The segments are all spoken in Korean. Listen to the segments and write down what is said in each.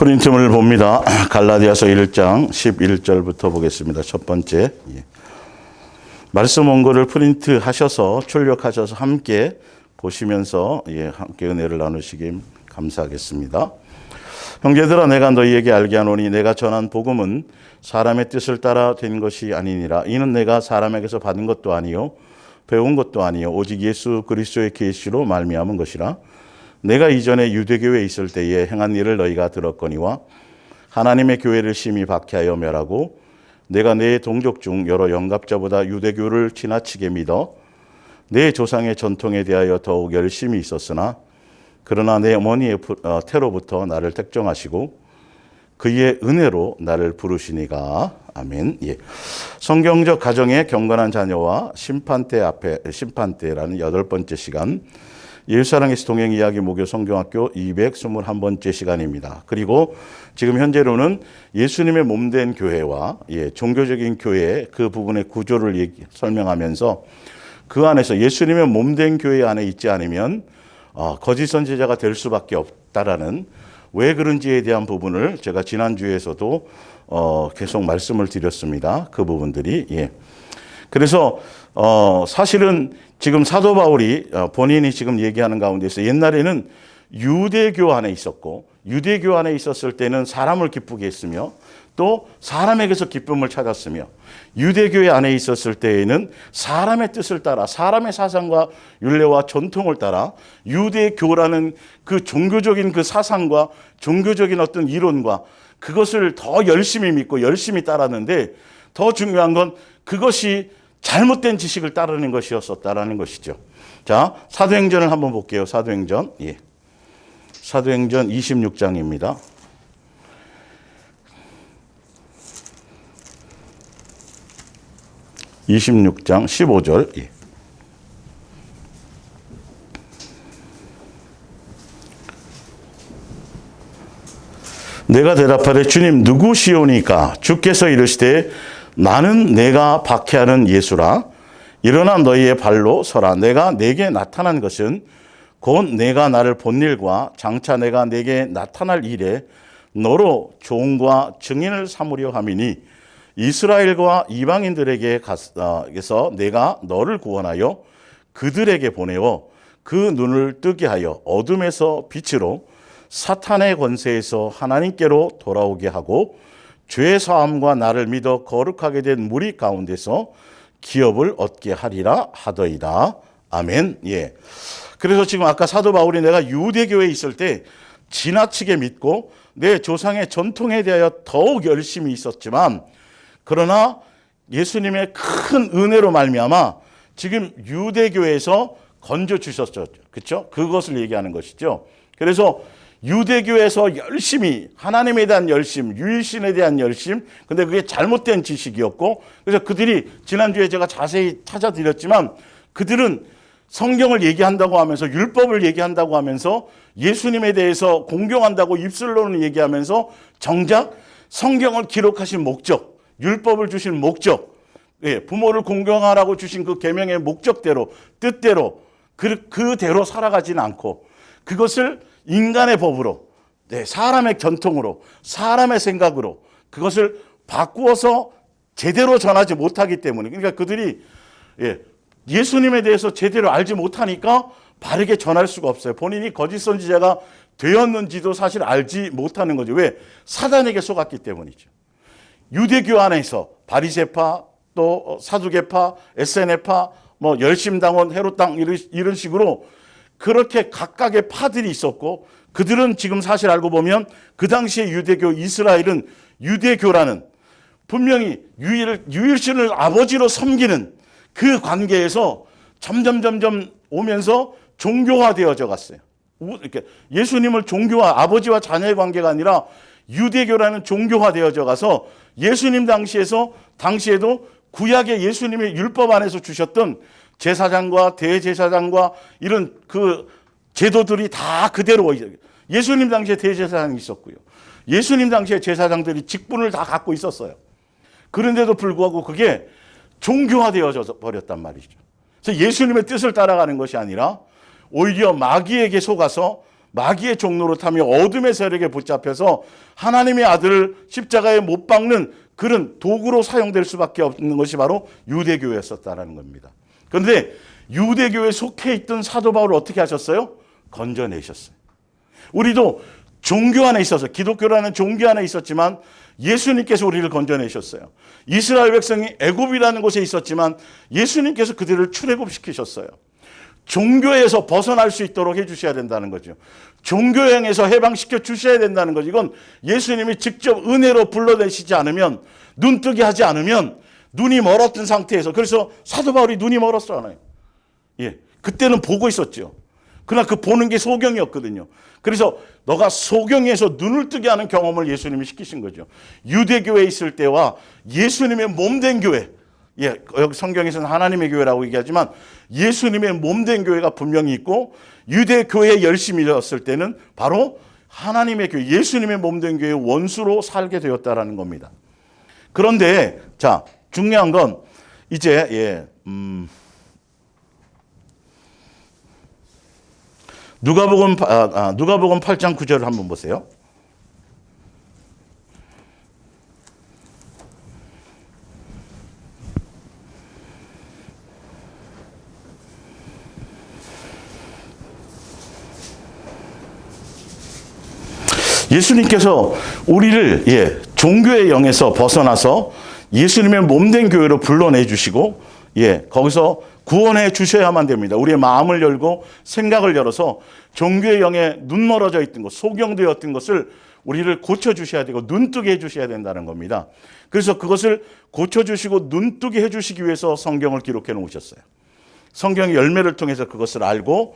프린트물 봅니다. 갈라디아서 1장 11절부터 보겠습니다. 첫 번째. 말씀 원고를 프린트 하셔서 출력하셔서 함께 보시면서 함께 은혜를 나누시기 감사하겠습니다. 형제들아, 내가 너희에게 알게 하노니 내가 전한 복음은 사람의 뜻을 따라 된 것이 아니니라. 이는 내가 사람에게서 받은 것도 아니요 배운 것도 아니요 오직 예수 그리스도의 계시로 말미암은 것이라. 내가 이전에 유대교회에 있을 때에 행한 일을 너희가 들었거니와 하나님의 교회를 심히 박해하여 멸하고 내가 내 동족 중 여러 영갑자보다 유대교를 지나치게 믿어 내 조상의 전통에 대하여 더욱 열심히 있었으나 그러나 내 어머니의 태로부터 나를 택정하시고 그의 은혜로 나를 부르시니가. 아멘. 성경적 가정의 경건한 자녀와 심판대라는 8번째 시간, 예수사랑에서 동행 이야기 목요 성경학교 221번째 시간입니다. 그리고 지금 현재로는 예수님의 몸된 교회와 종교적인 교회 그 부분의 구조를 설명하면서 그 안에서 예수님의 몸된 교회 안에 있지 않으면 거짓 선지자가 될 수밖에 없다라는, 왜 그런지에 대한 부분을 제가 지난주에서도 계속 말씀을 드렸습니다. 그 부분들이. 그래서 사실은 지금 사도 바울이 본인이 지금 얘기하는 가운데서 옛날에는 유대교 안에 있었고, 유대교 안에 있었을 때는 사람을 기쁘게 했으며 또 사람에게서 기쁨을 찾았으며, 유대교회 안에 있었을 때에는 사람의 뜻을 따라 사람의 사상과 율례와 전통을 따라 유대교라는 그 종교적인 그 사상과 종교적인 어떤 이론과 그것을 더 열심히 믿고 열심히 따랐는데, 더 중요한 건 그것이 잘못된 지식을 따르는 것이었었다라는 것이죠. 자, 사도행전을 한번 볼게요. 사도행전. 사도행전 26장입니다. (26장) 15절. 내가 대답하되 주님 누구시오니까? 주께서 이르시되 나는 내가 박해하는 예수라. 일어나 너희의 발로 서라. 내가 내게 나타난 것은 곧 내가 나를 본 일과 장차 내가 내게 나타날 일에 너로 종과 증인을 삼으려 함이니 이스라엘과 이방인들에게서 내가 너를 구원하여 그들에게 보내어 그 눈을 뜨게 하여 어둠에서 빛으로 사탄의 권세에서 하나님께로 돌아오게 하고 죄 사함과 나를 믿어 거룩하게 된 무리 가운데서 기업을 얻게 하리라 하더이다. 아멘. 그래서 지금 아까 사도 바울이 내가 유대교회에 있을 때 지나치게 믿고 내 조상의 전통에 대하여 더욱 열심히 있었지만, 그러나 예수님의 큰 은혜로 말미암아 지금 유대교에서 건져 주셨죠. 그렇죠? 그것을 얘기하는 것이죠. 그래서 유대교에서 열심히 하나님에 대한 열심, 유일신에 대한 열심, 근데 그게 잘못된 지식이었고, 그래서 그들이 지난주에 제가 자세히 찾아드렸지만 그들은 성경을 얘기한다고 하면서 율법을 얘기한다고 하면서 예수님에 대해서 공경한다고 입술로는 얘기하면서 정작 성경을 기록하신 목적, 율법을 주신 목적, 부모를 공경하라고 주신 그 계명의 목적대로, 뜻대로 그대로 살아가지는 않고 그것을 인간의 법으로, 사람의 전통으로, 사람의 생각으로 그것을 바꾸어서 제대로 전하지 못하기 때문에, 그러니까 그들이 예수님에 대해서 제대로 알지 못하니까 바르게 전할 수가 없어요. 본인이 거짓 선지자가 되었는지도 사실 알지 못하는 거죠. 왜? 사단에게 속았기 때문이죠. 유대교 안에서 바리새파, 또 사두개파, 에세네파, 열심당원, 헤롯당 이런 식으로 그렇게 각각의 파들이 있었고, 그들은 지금 사실 알고 보면 그 당시에 유대교, 이스라엘은 유대교라는 분명히 유일신을 아버지로 섬기는 그 관계에서 점점 오면서 종교화되어져 갔어요. 이렇게 예수님을 아버지와 자녀의 관계가 아니라 유대교라는 종교화되어져 가서 예수님 당시에도 구약의 예수님의 율법 안에서 주셨던 제사장과 대제사장과 이런 그 제도들이 다 그대로, 예수님 당시에 대제사장이 있었고요. 예수님 당시에 제사장들이 직분을 다 갖고 있었어요. 그런데도 불구하고 그게 종교화되어져 버렸단 말이죠. 그래서 예수님의 뜻을 따라가는 것이 아니라 오히려 마귀에게 속아서 마귀의 종로로 타며 어둠의 세력에 붙잡혀서 하나님의 아들을 십자가에 못 박는 그런 도구로 사용될 수밖에 없는 것이 바로 유대교회였었다는 겁니다. 그런데 유대교회에 속해 있던 사도 바울을 어떻게 하셨어요? 건져내셨어요. 우리도 종교 안에 있어서, 기독교라는 종교 안에 있었지만 예수님께서 우리를 건져내셨어요. 이스라엘 백성이 애굽이라는 곳에 있었지만 예수님께서 그들을 출애굽시키셨어요. 종교에서 벗어날 수 있도록 해주셔야 된다는 거죠. 종교행에서 해방시켜 주셔야 된다는 거죠. 이건 예수님이 직접 은혜로 불러내시지 않으면, 눈뜨게 하지 않으면 눈이 멀었던 상태에서, 그래서 사도 바울이 눈이 멀었잖아요. 예, 그때는 보고 있었죠. 그러나 그 보는 게 소경이었거든요. 그래서 너가 소경에서 눈을 뜨게 하는 경험을 예수님이 시키신 거죠. 유대교회에 있을 때와 예수님의 몸된 교회, 예, 여기 성경에서는 하나님의 교회라고 얘기하지만 예수님의 몸된 교회가 분명히 있고, 유대교회에 열심히 일었을 때는 바로 하나님의 교회, 예수님의 몸된 교회의 원수로 살게 되었다라는 겁니다. 그런데 자, 중요한 건 이제 누가복음 8장 9절을 한번 보세요. 예수님께서 우리를 종교의 영에서 벗어나서 예수님의 몸된 교회로 불러내 주시고, 거기서 구원해 주셔야만 됩니다. 우리의 마음을 열고 생각을 열어서 종교의 영에 눈멀어져 있던 것, 소경되었던 것을 우리를 고쳐주셔야 되고 눈뜨게 해주셔야 된다는 겁니다. 그래서 그것을 고쳐주시고 눈뜨게 해주시기 위해서 성경을 기록해 놓으셨어요. 성경의 열매를 통해서 그것을 알고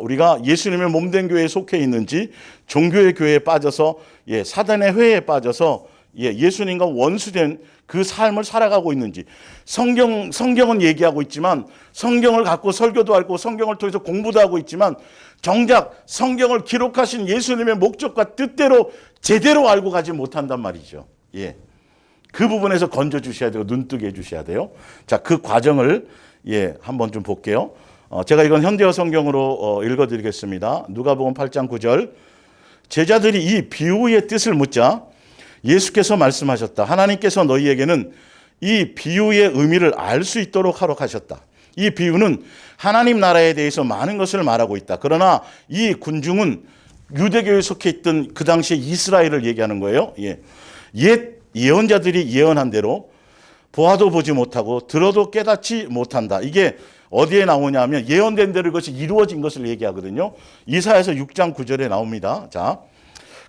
우리가 예수님의 몸된 교회에 속해 있는지, 종교의 교회에 빠져서 사단의 회에 빠져서 예수님과 원수된 그 삶을 살아가고 있는지, 성경은 얘기하고 있지만, 성경을 갖고 설교도 하고 성경을 통해서 공부도 하고 있지만, 정작 성경을 기록하신 예수님의 목적과 뜻대로 제대로 알고 가지 못한단 말이죠. 그 부분에서 건져주셔야 되고 눈뜨게 해주셔야 돼요. 자, 그 과정을 한번 좀 볼게요. 제가 이건 현대어 성경으로 읽어드리겠습니다. 누가복음 8장 9절. 제자들이 이 비유의 뜻을 묻자 예수께서 말씀하셨다. 하나님께서 너희에게는 이 비유의 의미를 알 수 있도록 하러 가셨다. 이 비유는 하나님 나라에 대해서 많은 것을 말하고 있다. 그러나 이 군중은 유대교에 속해 있던 그 당시에 이스라엘을 얘기하는 거예요. 옛 예언자들이 예언한 대로 보아도 보지 못하고 들어도 깨닫지 못한다. 이게 어디에 나오냐면 예언된 대로 이것이 이루어진 것을 얘기하거든요. 이사야서 6장 9절에 나옵니다. 자,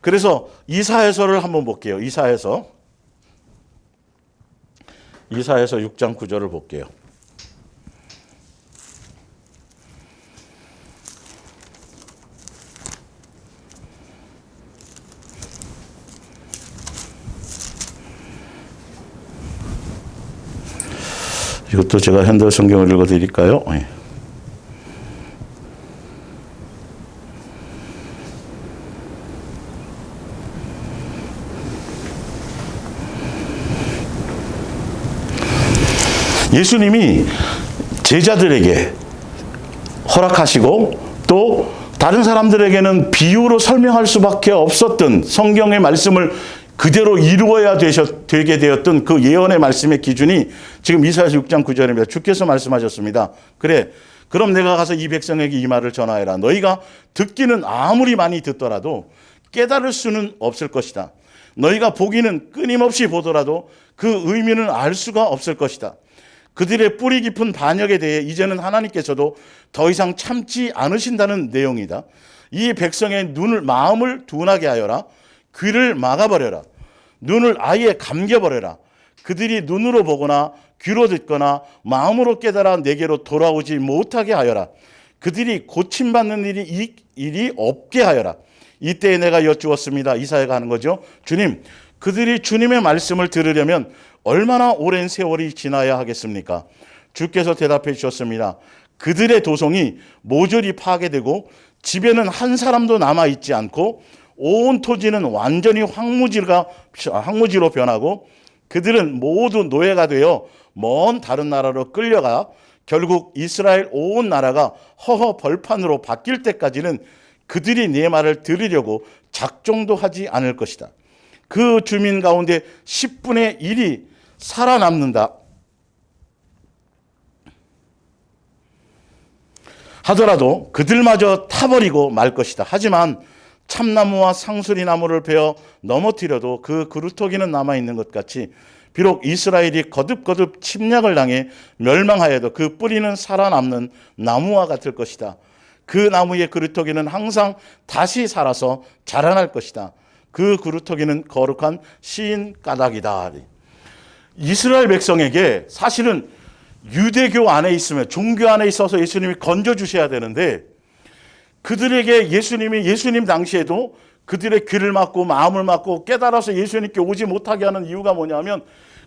그래서 이사야서를 한번 볼게요. 이사야서 6장 9절을 볼게요. 이것도 제가 현대 성경을 읽어드릴까요? 예수님이 제자들에게 허락하시고 또 다른 사람들에게는 비유로 설명할 수밖에 없었던 성경의 말씀을 그대로 이루어야 되게 되었던 그 예언의 말씀의 기준이 지금 이사야서 6장 9절입니다. 주께서 말씀하셨습니다. 그래, 그럼 내가 가서 이 백성에게 이 말을 전하여라. 너희가 듣기는 아무리 많이 듣더라도 깨달을 수는 없을 것이다. 너희가 보기는 끊임없이 보더라도 그 의미는 알 수가 없을 것이다. 그들의 뿌리 깊은 반역에 대해 이제는 하나님께서도 더 이상 참지 않으신다는 내용이다. 이 백성의 마음을 둔하게 하여라. 귀를 막아버려라. 눈을 아예 감겨버려라. 그들이 눈으로 보거나 귀로 듣거나 마음으로 깨달아 내게로 돌아오지 못하게 하여라. 그들이 고침받는 일이 없게 하여라. 이때 내가 여쭈었습니다. 이사야가 하는 거죠. 주님, 그들이 주님의 말씀을 들으려면 얼마나 오랜 세월이 지나야 하겠습니까? 주께서 대답해 주셨습니다. 그들의 도성이 모조리 파괴되고 집에는 한 사람도 남아있지 않고 온 토지는 완전히 황무지로 변하고 그들은 모두 노예가 되어 먼 다른 나라로 끌려가 결국 이스라엘 온 나라가 허허 벌판으로 바뀔 때까지는 그들이 내 말을 들으려고 작정도 하지 않을 것이다. 그 주민 가운데 10분의 1이 살아남는다 하더라도 그들마저 타버리고 말 것이다. 하지만 참나무와 상수리나무를 베어 넘어뜨려도 그 그루터기는 남아있는 것 같이 비록 이스라엘이 거듭거듭 침략을 당해 멸망하여도 그 뿌리는 살아남는 나무와 같을 것이다. 그 나무의 그루터기는 항상 다시 살아서 자라날 것이다. 그 그루터기는 거룩한 시인 까닭이다. 이스라엘 백성에게 사실은 유대교 안에 있으면 종교 안에 있어서 예수님이 건져주셔야 되는데 그들에게 예수님 당시에도 그들의 귀를 막고 마음을 막고 깨달아서 예수님께 오지 못하게 하는 이유가 뭐냐면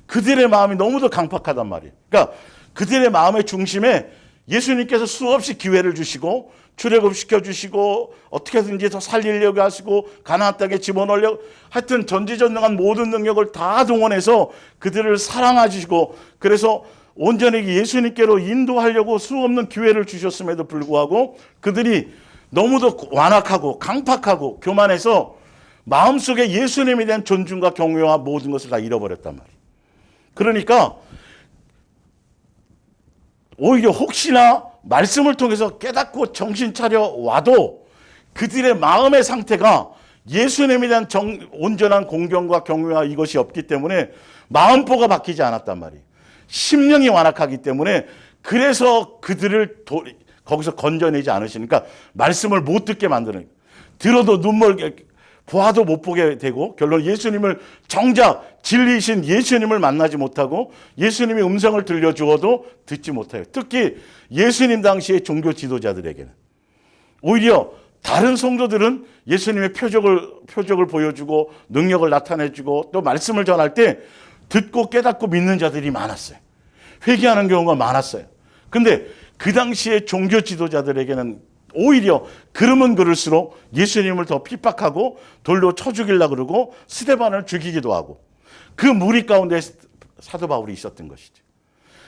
그들의 마음이 너무도 강팍하단 말이에요. 그러니까 그들의 마음의 중심에 예수님께서 수없이 기회를 주시고 출애굽시켜 주시고 어떻게든지 더 살리려고 하시고 가나안 땅에 집어넣으려고 하여튼 전지전능한 모든 능력을 다 동원해서 그들을 사랑하시고 그래서 온전히 예수님께로 인도하려고 수없는 기회를 주셨음에도 불구하고 그들이 너무도 완악하고 강팍하고 교만해서 마음속에 예수님에 대한 존중과 경외와 모든 것을 다 잃어버렸단 말이에요. 그러니까 오히려 혹시나 말씀을 통해서 깨닫고 정신 차려 와도 그들의 마음의 상태가 예수님에 대한 온전한 공경과 경외와 이것이 없기 때문에 마음보가 바뀌지 않았단 말이에요. 심령이 완악하기 때문에 그래서 그들을 거기서 건져내지 않으시니까 말씀을 못 듣게 만드는 거예요. 들어도 눈물 보아도 못 보게 되고 결론 예수님을 정작 진리이신 예수님을 만나지 못하고 예수님의 음성을 들려주어도 듣지 못해요. 특히 예수님 당시의 종교 지도자들에게는 오히려 다른 성도들은 예수님의 표적을 보여주고 능력을 나타내주고 또 말씀을 전할 때 듣고 깨닫고 믿는 자들이 많았어요. 회개하는 경우가 많았어요. 근데 그 당시에 종교 지도자들에게는 오히려 그러면 그럴수록 예수님을 더 핍박하고 돌로 쳐 죽이려고 그러고 스데반을 죽이기도 하고 그 무리 가운데 사도 바울이 있었던 것이죠.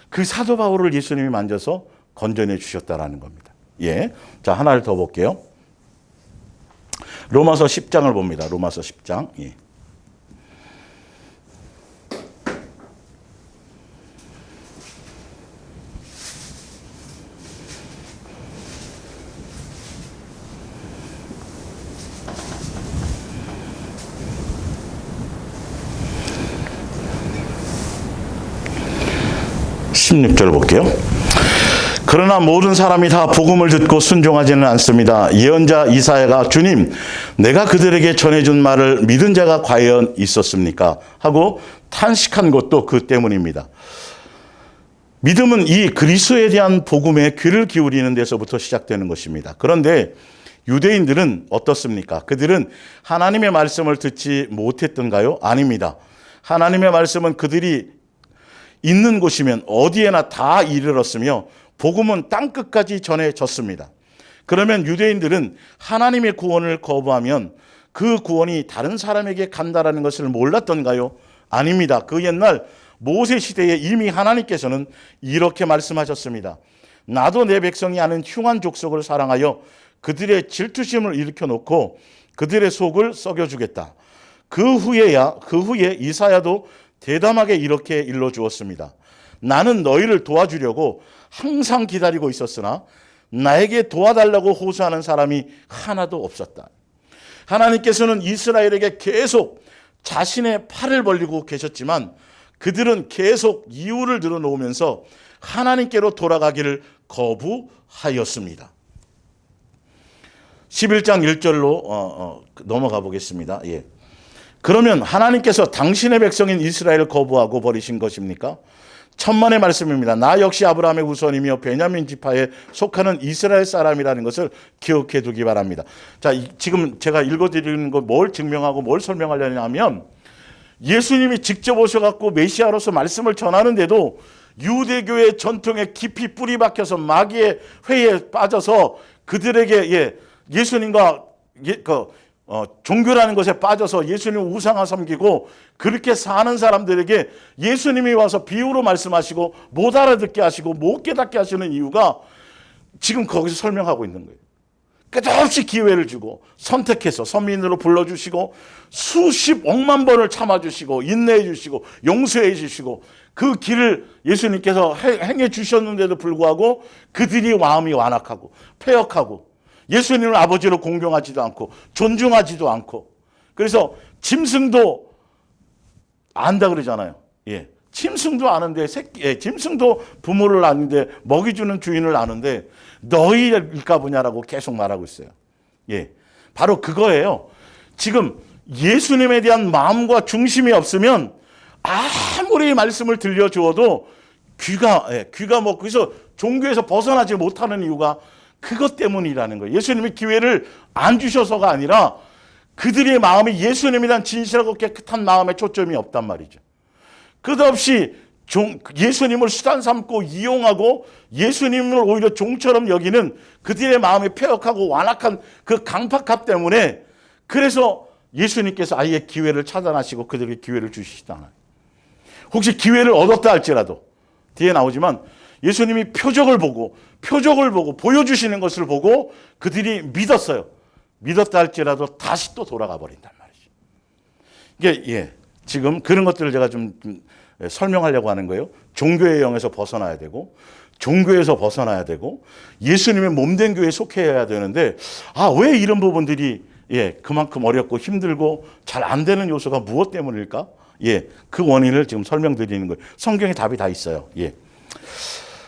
그 사도 바울을 예수님이 만져서 건져내 주셨다라는 겁니다. 예. 자, 하나를 더 볼게요. 로마서 10장을 봅니다. 로마서 10장. 예. 16절 볼게요. 그러나 모든 사람이 다 복음을 듣고 순종하지는 않습니다. 예언자 이사야가 주님, 내가 그들에게 전해준 말을 믿은 자가 과연 있었습니까? 하고 탄식한 것도 그 때문입니다. 믿음은 이 그리스도에 대한 복음에 귀를 기울이는 데서부터 시작되는 것입니다. 그런데 유대인들은 어떻습니까? 그들은 하나님의 말씀을 듣지 못했던가요? 아닙니다. 하나님의 말씀은 그들이 있는 곳이면 어디에나 다 이르렀으며 복음은 땅끝까지 전해졌습니다. 그러면 유대인들은 하나님의 구원을 거부하면 그 구원이 다른 사람에게 간다라는 것을 몰랐던가요? 아닙니다. 그 옛날 모세 시대에 이미 하나님께서는 이렇게 말씀하셨습니다. 나도 내 백성이 아는 흉한 족속을 사랑하여 그들의 질투심을 일으켜 놓고 그들의 속을 썩여주겠다. 그 후에 이사야도 대담하게 이렇게 일러주었습니다. 나는 너희를 도와주려고 항상 기다리고 있었으나 나에게 도와달라고 호소하는 사람이 하나도 없었다. 하나님께서는 이스라엘에게 계속 자신의 팔을 벌리고 계셨지만 그들은 계속 이유를 들어놓으면서 하나님께로 돌아가기를 거부하였습니다. 11장 1절로 넘어가 보겠습니다. 예. 그러면 하나님께서 당신의 백성인 이스라엘을 거부하고 버리신 것입니까? 천만의 말씀입니다. 나 역시 아브라함의 후손이며 베냐민 지파에 속하는 이스라엘 사람이라는 것을 기억해 두기 바랍니다. 자, 지금 제가 읽어드리는 거 뭘 증명하고 뭘 설명하려냐 하면 예수님이 직접 오셔갖고 메시아로서 말씀을 전하는데도 유대교의 전통에 깊이 뿌리 박혀서 마귀의 회에 빠져서 그들에게 예수님과 종교라는 것에 빠져서 예수님 우상화 섬기고 그렇게 사는 사람들에게 예수님이 와서 비유로 말씀하시고 못 알아듣게 하시고 못 깨닫게 하시는 이유가 지금 거기서 설명하고 있는 거예요. 끝없이 기회를 주고 선택해서 선민으로 불러주시고 수십 억만 번을 참아주시고 인내해 주시고 용서해 주시고 그 길을 예수님께서 행해 주셨는데도 불구하고 그들이 마음이 완악하고 패역하고 예수님을 아버지로 공경하지도 않고 존중하지도 않고, 그래서 짐승도 안다 그러잖아요. 예. 짐승도 아는데 짐승도 부모를 아는데 먹이주는 주인을 아는데 너희일까 보냐라고 계속 말하고 있어요. 예. 바로 그거예요. 지금 예수님에 대한 마음과 중심이 없으면 아무리 말씀을 들려주어도 귀가 뭐 그래서 종교에서 벗어나지 못하는 이유가 그것 때문이라는 거예요. 예수님이 기회를 안 주셔서가 아니라 그들의 마음이 예수님에 대한 진실하고 깨끗한 마음에 초점이 없단 말이죠. 끝없이 예수님을 수단 삼고 이용하고 예수님을 오히려 종처럼 여기는 그들의 마음이 폐역하고 완악한 그 강팍함 때문에, 그래서 예수님께서 아예 기회를 차단하시고 그들에게 기회를 주시지도 않아요. 혹시 기회를 얻었다 할지라도 뒤에 나오지만 예수님이 표적을 보고 보여주시는 것을 보고 그들이 믿었어요. 믿었다 할지라도 다시 또 돌아가 버린단 말이죠. 이게 지금 그런 것들을 제가 좀 설명하려고 하는 거예요. 종교의 영에서 벗어나야 되고 종교에서 벗어나야 되고 예수님의 몸된 교회에 속해야 되는데 왜 이런 부분들이 그만큼 어렵고 힘들고 잘 안 되는 요소가 무엇 때문일까? 그 원인을 지금 설명드리는 거예요. 성경에 답이 다 있어요.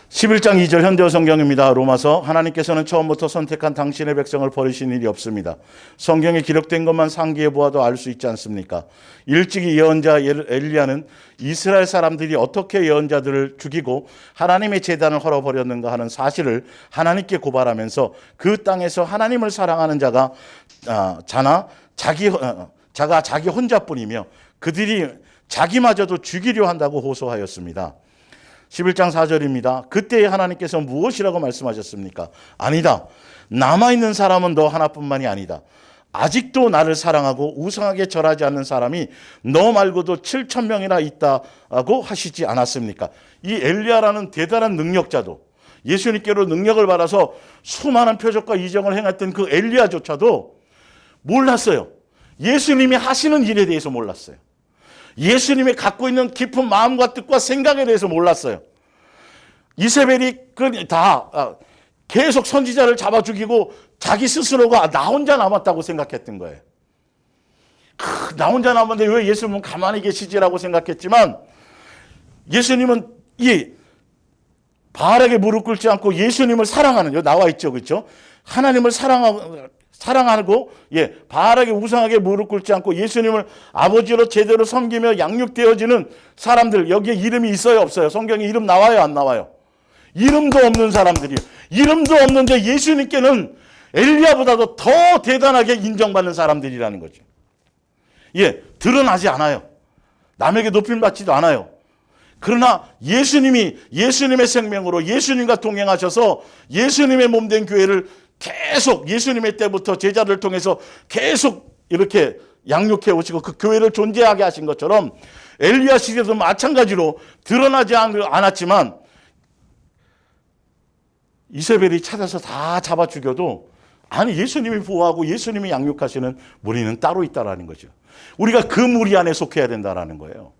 11장 2절 현대어 성경입니다. 로마서, 하나님께서는 처음부터 선택한 당신의 백성을 버리신 일이 없습니다. 성경에 기록된 것만 상기해 보아도 알 수 있지 않습니까? 일찍이 예언자 엘리야는 이스라엘 사람들이 어떻게 예언자들을 죽이고 하나님의 제단을 헐어버렸는가 하는 사실을 하나님께 고발하면서 그 땅에서 하나님을 사랑하는 자가 자기 혼자뿐이며 그들이 자기마저도 죽이려 한다고 호소하였습니다. 11장 4절입니다. 그때 하나님께서 무엇이라고 말씀하셨습니까? 아니다. 남아있는 사람은 너 하나뿐만이 아니다. 아직도 나를 사랑하고 우상하게 절하지 않는 사람이 너 말고도 7천 명이나 있다고 하시지 않았습니까? 이 엘리야라는 대단한 능력자도, 예수님께로 능력을 받아서 수많은 표적과 이적을 행했던 그 엘리야조차도 몰랐어요. 예수님이 하시는 일에 대해서 몰랐어요. 예수님이 갖고 있는 깊은 마음과 뜻과 생각에 대해서 몰랐어요. 이세벨이 다 계속 선지자를 잡아 죽이고 자기 스스로가 나 혼자 남았다고 생각했던 거예요. 나 혼자 남았는데 왜 예수님은 가만히 계시지라고 생각했지만, 예수님은 이 바알에게 무릎 꿇지 않고 예수님을 사랑하는, 여기 나와 있죠, 그렇죠? 하나님을 사랑하고 바알에게 우상하게 무릎 꿇지 않고 예수님을 아버지로 제대로 섬기며 양육되어지는 사람들, 여기에 이름이 있어요, 없어요? 성경에 이름 나와요, 안 나와요? 이름도 없는 사람들이요. 이름도 없는데 예수님께는 엘리야보다도 더 대단하게 인정받는 사람들이라는 거죠. 드러나지 않아요. 남에게 높임받지도 않아요. 그러나 예수님의 생명으로 예수님과 동행하셔서 예수님의 몸된 교회를 계속 예수님의 때부터 제자를 통해서 계속 이렇게 양육해 오시고 그 교회를 존재하게 하신 것처럼 엘리야 시대도 마찬가지로 드러나지 않았지만 이세벨이 찾아서 다 잡아 죽여도 예수님이 보호하고 예수님이 양육하시는 무리는 따로 있다라는 거죠. 우리가 그 무리 안에 속해야 된다라는 거예요.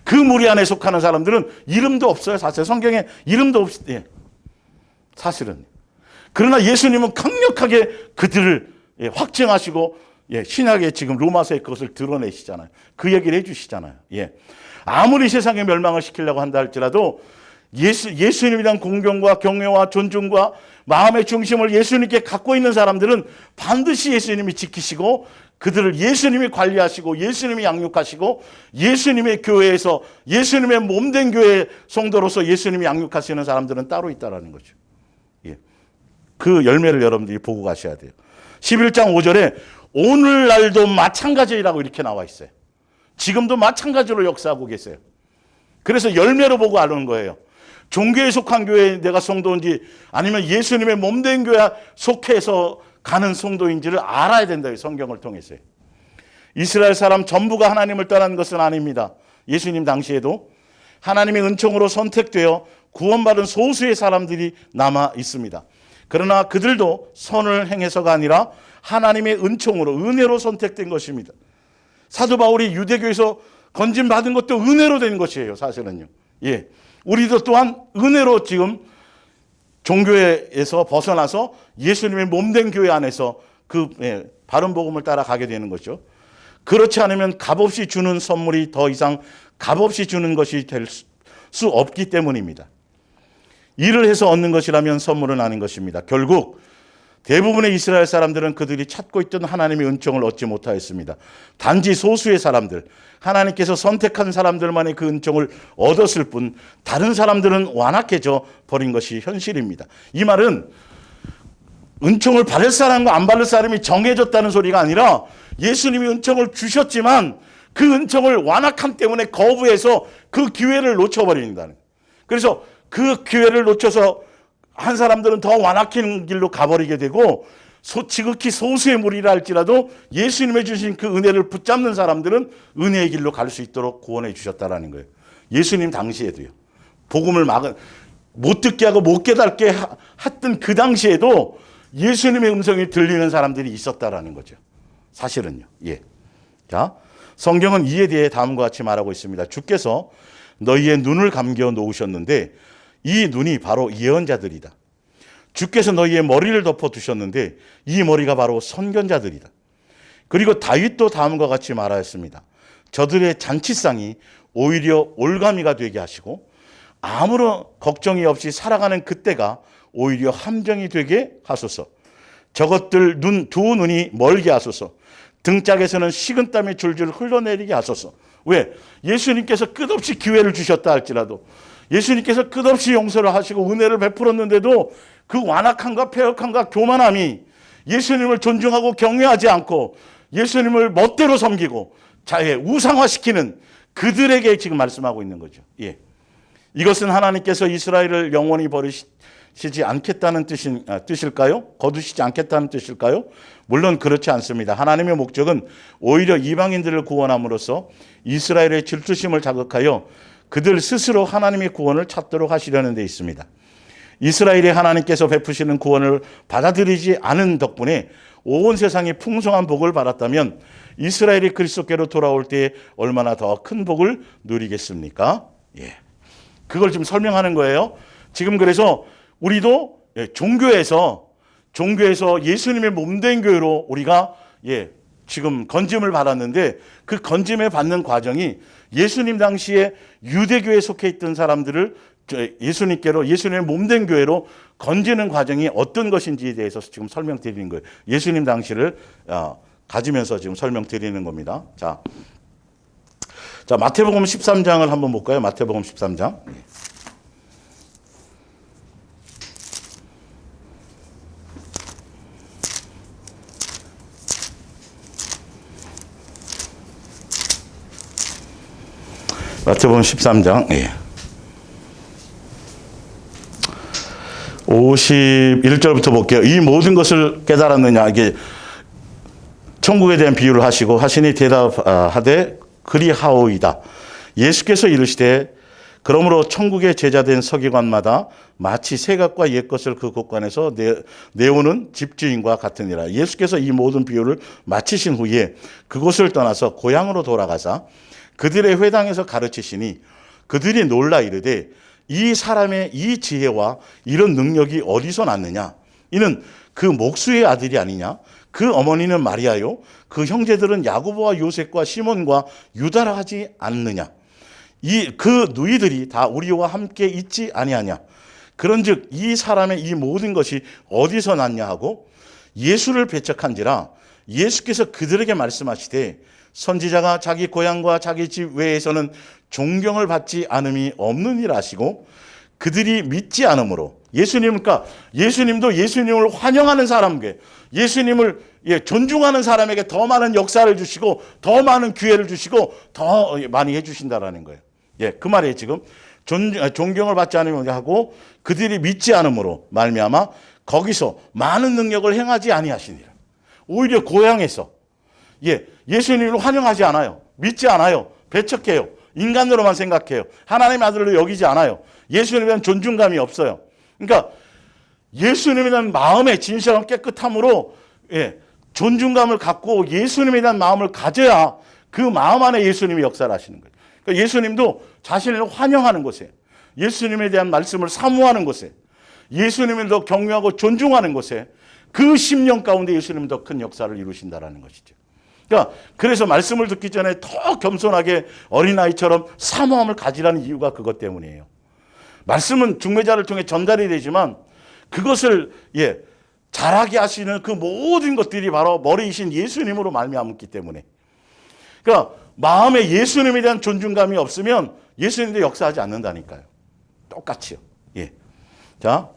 그 무리 안에 속하는 사람들은 이름도 없어요. 사실 성경에 이름도 없어요. 사실은. 그러나 예수님은 강력하게 그들을 확증하시고 신약에 지금 로마서에 그것을 드러내시잖아요. 그 얘기를 해주시잖아요. 아무리 세상에 멸망을 시키려고 한다 할지라도 예수님에 대한 공경과 경외와 존중과 마음의 중심을 예수님께 갖고 있는 사람들은 반드시 예수님이 지키시고 그들을 예수님이 관리하시고 예수님이 양육하시고 예수님의 교회에서 예수님의 몸된 교회 성도로서 예수님이 양육하시는 사람들은 따로 있다는 거죠. 그 열매를 여러분들이 보고 가셔야 돼요. 11장 5절에 오늘날도 마찬가지라고 이렇게 나와 있어요. 지금도 마찬가지로 역사하고 계세요. 그래서 열매로 보고 아는 거예요. 종교에 속한 교회에 내가 성도인지 아니면 예수님의 몸된 교회에 속해서 가는 성도인지를 알아야 된다. 성경을 통해서. 이스라엘 사람 전부가 하나님을 떠난 것은 아닙니다. 예수님 당시에도 하나님의 은총으로 선택되어 구원받은 소수의 사람들이 남아 있습니다. 그러나 그들도 선을 행해서가 아니라 하나님의 은총으로, 은혜로 선택된 것입니다. 사도 바울이 유대교에서 건진 받은 것도 은혜로 된 것이에요, 사실은요. 예. 우리도 또한 은혜로 지금 종교에서 벗어나서 예수님의 몸된 교회 안에서 그 바른 복음을 따라가게 되는 거죠. 그렇지 않으면 값없이 주는 선물이 더 이상 값없이 주는 것이 될 수 없기 때문입니다. 일을 해서 얻는 것이라면 선물은 아닌 것입니다. 결국 대부분의 이스라엘 사람들은 그들이 찾고 있던 하나님의 은총을 얻지 못하였습니다. 단지 소수의 사람들, 하나님께서 선택한 사람들만이 그 은총을 얻었을 뿐 다른 사람들은 완악해져 버린 것이 현실입니다. 이 말은 은총을 받을 사람과 안 받을 사람이 정해졌다는 소리가 아니라 예수님이 은총을 주셨지만 그 은총을 완악함 때문에 거부해서 그 기회를 놓쳐버린다는. 그래서 그 기회를 놓쳐서 한 사람들은 더 완악한 길로 가버리게 되고 지극히 소수의 무리라 할지라도 예수님의 주신 그 은혜를 붙잡는 사람들은 은혜의 길로 갈 수 있도록 구원해 주셨다라는 거예요. 예수님 당시에도요. 복음을 못 듣게 하고 못 깨닫게 했던 그 당시에도 예수님의 음성이 들리는 사람들이 있었다라는 거죠. 사실은요. 예. 자, 성경은 이에 대해 다음과 같이 말하고 있습니다. 주께서 너희의 눈을 감겨 놓으셨는데 이 눈이 바로 예언자들이다. 주께서 너희의 머리를 덮어 두셨는데 이 머리가 바로 선견자들이다. 그리고 다윗도 다음과 같이 말하였습니다. 저들의 잔치상이 오히려 올가미가 되게 하시고 아무런 걱정이 없이 살아가는 그때가 오히려 함정이 되게 하소서. 저것들 두 눈이 멀게 하소서. 등짝에서는 식은땀이 줄줄 흘러내리게 하소서. 왜? 예수님께서 끝없이 기회를 주셨다 할지라도 예수님께서 끝없이 용서를 하시고 은혜를 베풀었는데도 그 완악함과 패역함과 교만함이 예수님을 존중하고 경외하지 않고 예수님을 멋대로 섬기고 우상화시키는 그들에게 지금 말씀하고 있는 거죠. 예. 이것은 하나님께서 이스라엘을 영원히 버리시지 않겠다는 뜻일까요? 거두시지 않겠다는 뜻일까요? 물론 그렇지 않습니다. 하나님의 목적은 오히려 이방인들을 구원함으로써 이스라엘의 질투심을 자극하여 그들 스스로 하나님의 구원을 찾도록 하시려는 데 있습니다. 이스라엘이 하나님께서 베푸시는 구원을 받아들이지 않은 덕분에 온 세상이 풍성한 복을 받았다면 이스라엘이 그리스도께로 돌아올 때 얼마나 더 큰 복을 누리겠습니까? 예. 그걸 지금 설명하는 거예요. 지금 그래서 우리도 종교에서 예수님의 몸된 교회로 우리가 지금 건짐을 받았는데 그 건짐을 받는 과정이 예수님 당시에 유대교에 속해 있던 사람들을 예수님께로 예수님의 몸된 교회로 건지는 과정이 어떤 것인지에 대해서 지금 설명드리는 거예요. 예수님 당시를 가지면서 지금 설명드리는 겁니다. 자, 마태복음 13장을 한번 볼까요? 마태복음 13장. 마태복음 13장. 51절부터 볼게요. 이 모든 것을 깨달았느냐. 이게 천국에 대한 비유를 하시니 대답하되 그리하오이다. 예수께서 이르시되 그러므로 천국의 제자된 서기관마다 마치 새 것과 옛 것을 그 곳간에서 내오는 집주인과 같으니라. 예수께서 이 모든 비유를 마치신 후에 그곳을 떠나서 고향으로 돌아가사 그들의 회당에서 가르치시니 그들이 놀라 이르되 이 사람의 이 지혜와 이런 능력이 어디서 났느냐? 이는 그 목수의 아들이 아니냐? 그 어머니는 마리아요? 그 형제들은 야고보와 요셉과 시몬과 유다라 하지 않느냐? 그 누이들이 다 우리와 함께 있지 아니하냐? 그런즉 이 사람의 이 모든 것이 어디서 났냐 하고 예수를 배척한지라. 예수께서 그들에게 말씀하시되 선지자가 자기 고향과 자기 집 외에서는 존경을 받지 않음이 없느니라 하시고 그들이 믿지 않으므로 예수님도 예수님을 환영하는 사람에게 예수님을 존중하는 사람에게 더 많은 역사를 주시고 더 많은 기회를 주시고 더 많이 해주신다라는 거예요. 그 말이에요. 지금 존경을 받지 않으면 하고 그들이 믿지 않으므로 말미암아 거기서 많은 능력을 행하지 아니하시니라. 오히려 고향에서 예수님을 환영하지 않아요. 믿지 않아요. 배척해요. 인간으로만 생각해요. 하나님의 아들로 여기지 않아요. 예수님에 대한 존중감이 없어요. 그러니까 예수님에 대한 마음의 진실함 깨끗함으로 존중감을 갖고 예수님에 대한 마음을 가져야 그 마음 안에 예수님이 역사를 하시는 거예요. 그러니까 예수님도 자신을 환영하는 곳에, 예수님에 대한 말씀을 사모하는 곳에, 예수님을 더 경외하고 존중하는 곳에 그 심령 가운데 예수님은 더 큰 역사를 이루신다라는 것이죠. 그러니까 그래서 말씀을 듣기 전에 더 겸손하게 어린아이처럼 사모함을 가지라는 이유가 그것 때문이에요. 말씀은 중매자를 통해 전달이 되지만 그것을 잘하게 하시는 그 모든 것들이 바로 머리이신 예수님으로 말미암았기 때문에. 그러니까 마음에 예수님에 대한 존중감이 없으면 예수님도 역사하지 않는다니까요. 똑같이요. 자,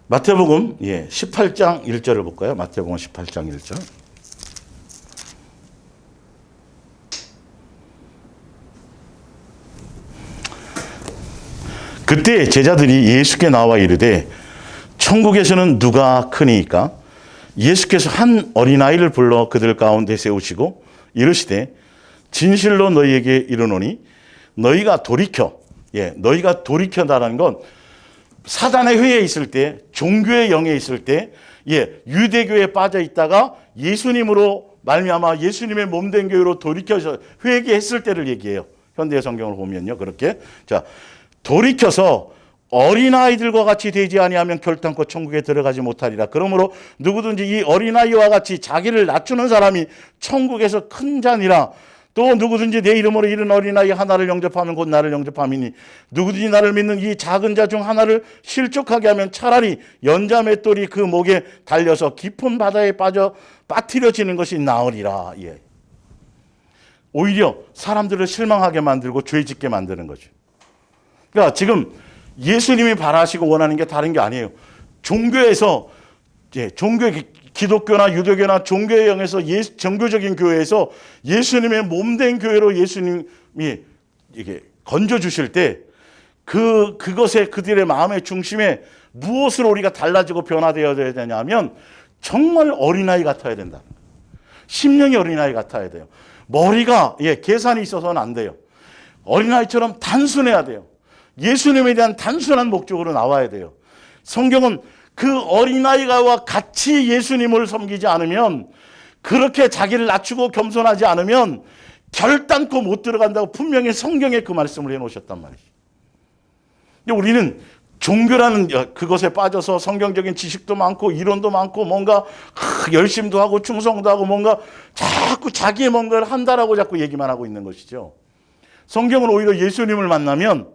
마태복음 18장 1절을 볼까요? 마태복음 18장 1절. 그때 제자들이 예수께 나와 이르되 천국에서는 누가 크니이까? 예수께서 한 어린아이를 불러 그들 가운데 세우시고 이르시되 진실로 너희에게 이르노니 너희가 돌이켜다라는 건 사단의 회에 있을 때, 종교의 영에 있을 때, 유대교에 빠져 있다가 예수님으로 말미암아 예수님의 몸된 교회로 돌이켜서 회개했을 때를 얘기해요. 현대 성경을 보면요, 그렇게. 자, 돌이켜서 어린아이들과 같이 되지 아니하면 결단코 천국에 들어가지 못하리라. 그러므로 누구든지 이 어린아이와 같이 자기를 낮추는 사람이 천국에서 큰 자니라. 또 누구든지 내 이름으로 이른 어린아이 하나를 영접하면 곧 나를 영접함이니 누구든지 나를 믿는 이 작은 자 중 하나를 실족하게 하면 차라리 연자 맷돌이 그 목에 달려서 깊은 바다에 빠뜨려지는 것이 나으리라. 오히려 사람들을 실망하게 만들고 죄 짓게 만드는 거죠. 그러니까 지금 예수님이 바라시고 원하는 게 다른 게 아니에요. 종교에서 기독교나 유대교나 종교의 영에서 정교적인 교회에서 예수님의 몸된 교회로 예수님이 이게 건져 주실 때 그것에 그들의 마음의 중심에 무엇으로 우리가 달라지고 변화되어야 되냐면 정말 어린아이 같아야 된다. 심령이 어린아이 같아야 돼요. 머리가 계산이 있어서는 안 돼요. 어린아이처럼 단순해야 돼요. 예수님에 대한 단순한 목적으로 나와야 돼요. 성경은 그 어린아이와 같이 예수님을 섬기지 않으면, 그렇게 자기를 낮추고 겸손하지 않으면 결단코 못 들어간다고 분명히 성경에 그 말씀을 해놓으셨단 말이죠. 근데 우리는 종교라는 그것에 빠져서 성경적인 지식도 많고 이론도 많고 뭔가 열심도 하고 충성도 하고 뭔가 자꾸 자기의 뭔가를 한다라고 자꾸 얘기만 하고 있는 것이죠. 성경은 오히려 예수님을 만나면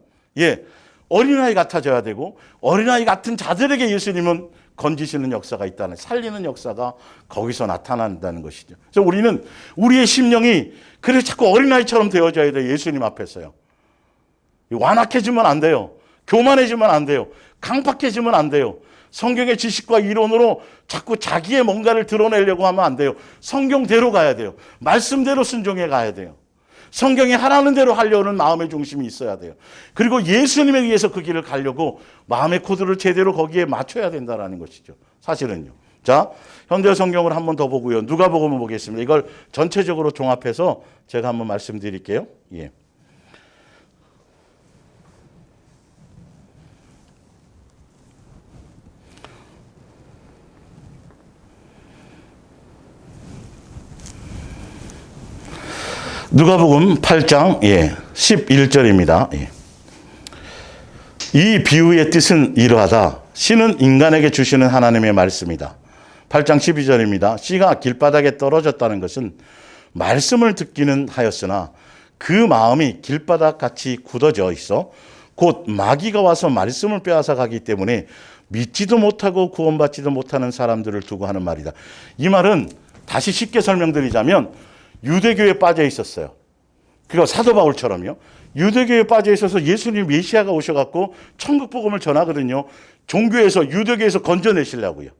어린아이 같아져야 되고 어린아이 같은 자들에게 예수님은 건지시는 역사가 있다는, 살리는 역사가 거기서 나타난다는 것이죠. 그래서 우리는 우리의 심령이 그래서 자꾸 어린아이처럼 되어져야 돼요. 예수님 앞에서요. 완악해지면 안 돼요. 교만해지면 안 돼요. 강팍해지면 안 돼요. 성경의 지식과 이론으로 자꾸 자기의 뭔가를 드러내려고 하면 안 돼요. 성경대로 가야 돼요. 말씀대로 순종해 가야 돼요. 성경이 하라는 대로 하려는 마음의 중심이 있어야 돼요. 그리고 예수님에 의해서 그 길을 가려고 마음의 코드를 제대로 거기에 맞춰야 된다는 것이죠. 사실은요. 자, 현대 성경을 한 번 더 보고요. 누가복음을 보겠습니다. 이걸 전체적으로 종합해서 제가 한번 말씀드릴게요. 누가복음 8장 11절입니다. 이 비유의 뜻은 이러하다. 씨는 인간에게 주시는 하나님의 말씀이다. 8장 12절입니다. 씨가 길바닥에 떨어졌다는 것은 말씀을 듣기는 하였으나 그 마음이 길바닥같이 굳어져 있어 곧 마귀가 와서 말씀을 빼앗아 가기 때문에 믿지도 못하고 구원받지도 못하는 사람들을 두고 하는 말이다. 이 말은 다시 쉽게 설명드리자면 유대교에 빠져 있었어요. 그거 사도 바울처럼요. 유대교에 빠져 있어서 예수님 메시아가 오셔갖고 천국 복음을 전하거든요. 종교에서 유대교에서 건져내시려고요.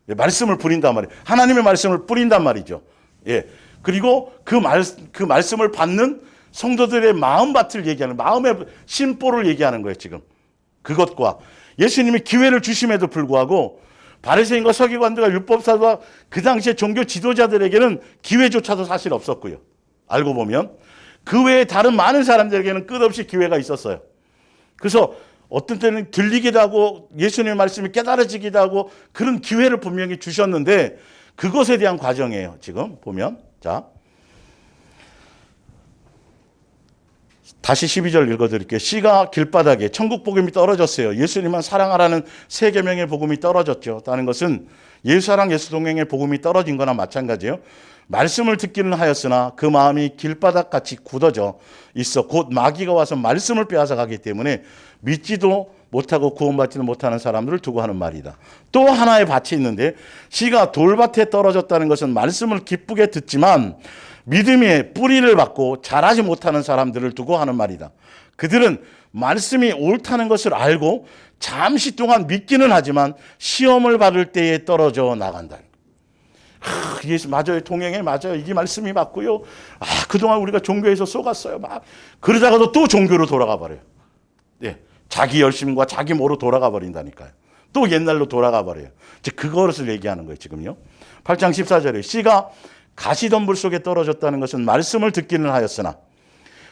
말씀을 뿌린단 말이에요. 하나님의 말씀을 뿌린단 말이죠. 그리고 그 말씀을 받는 성도들의 마음밭을 얘기하는, 마음의 심보를 얘기하는 거예요. 지금 그것과 예수님이 기회를 주심에도 불구하고 바리새인과 서기관들과 율법사와 그 당시에 종교 지도자들에게는 기회조차도 사실 없었고요. 알고 보면 그 외에 다른 많은 사람들에게는 끝없이 기회가 있었어요. 그래서 어떤 때는 들리기도 하고 예수님의 말씀이 깨달아지기도 하고 그런 기회를 분명히 주셨는데 그것에 대한 과정이에요. 지금 보면 자 다시 12절 읽어드릴게요. 씨가 길바닥에 천국 복음이 떨어졌어요. 예수님만 사랑하라는 세 계명의 복음이 떨어졌죠. 다는 것은 예수 사랑 예수 동행의 복음이 떨어진 거나 마찬가지예요. 말씀을 듣기는 하였으나 그 마음이 길바닥같이 굳어져 있어 곧 마귀가 와서 말씀을 빼앗아 가기 때문에 믿지도 못하고 구원받지도 못하는 사람들을 두고 하는 말이다. 또 하나의 밭이 있는데 씨가 돌밭에 떨어졌다는 것은 말씀을 기쁘게 듣지만 믿음의 뿌리를 받고 자라지 못하는 사람들을 두고 하는 말이다. 그들은 말씀이 옳다는 것을 알고 잠시 동안 믿기는 하지만 시험을 받을 때에 떨어져 나간다. 예수 맞아요. 동행에 맞아요. 이게 말씀이 맞고요. 그동안 우리가 종교에서 속았어요. 막 그러다가도 또 종교로 돌아가 버려요. 예, 자기 열심과 자기 뭐로 돌아가 버린다니까요. 또 옛날로 돌아가 버려요. 이제 그것을 얘기하는 거예요. 지금요. 8장 14절에 씨가 가시덤불 속에 떨어졌다는 것은 말씀을 듣기는 하였으나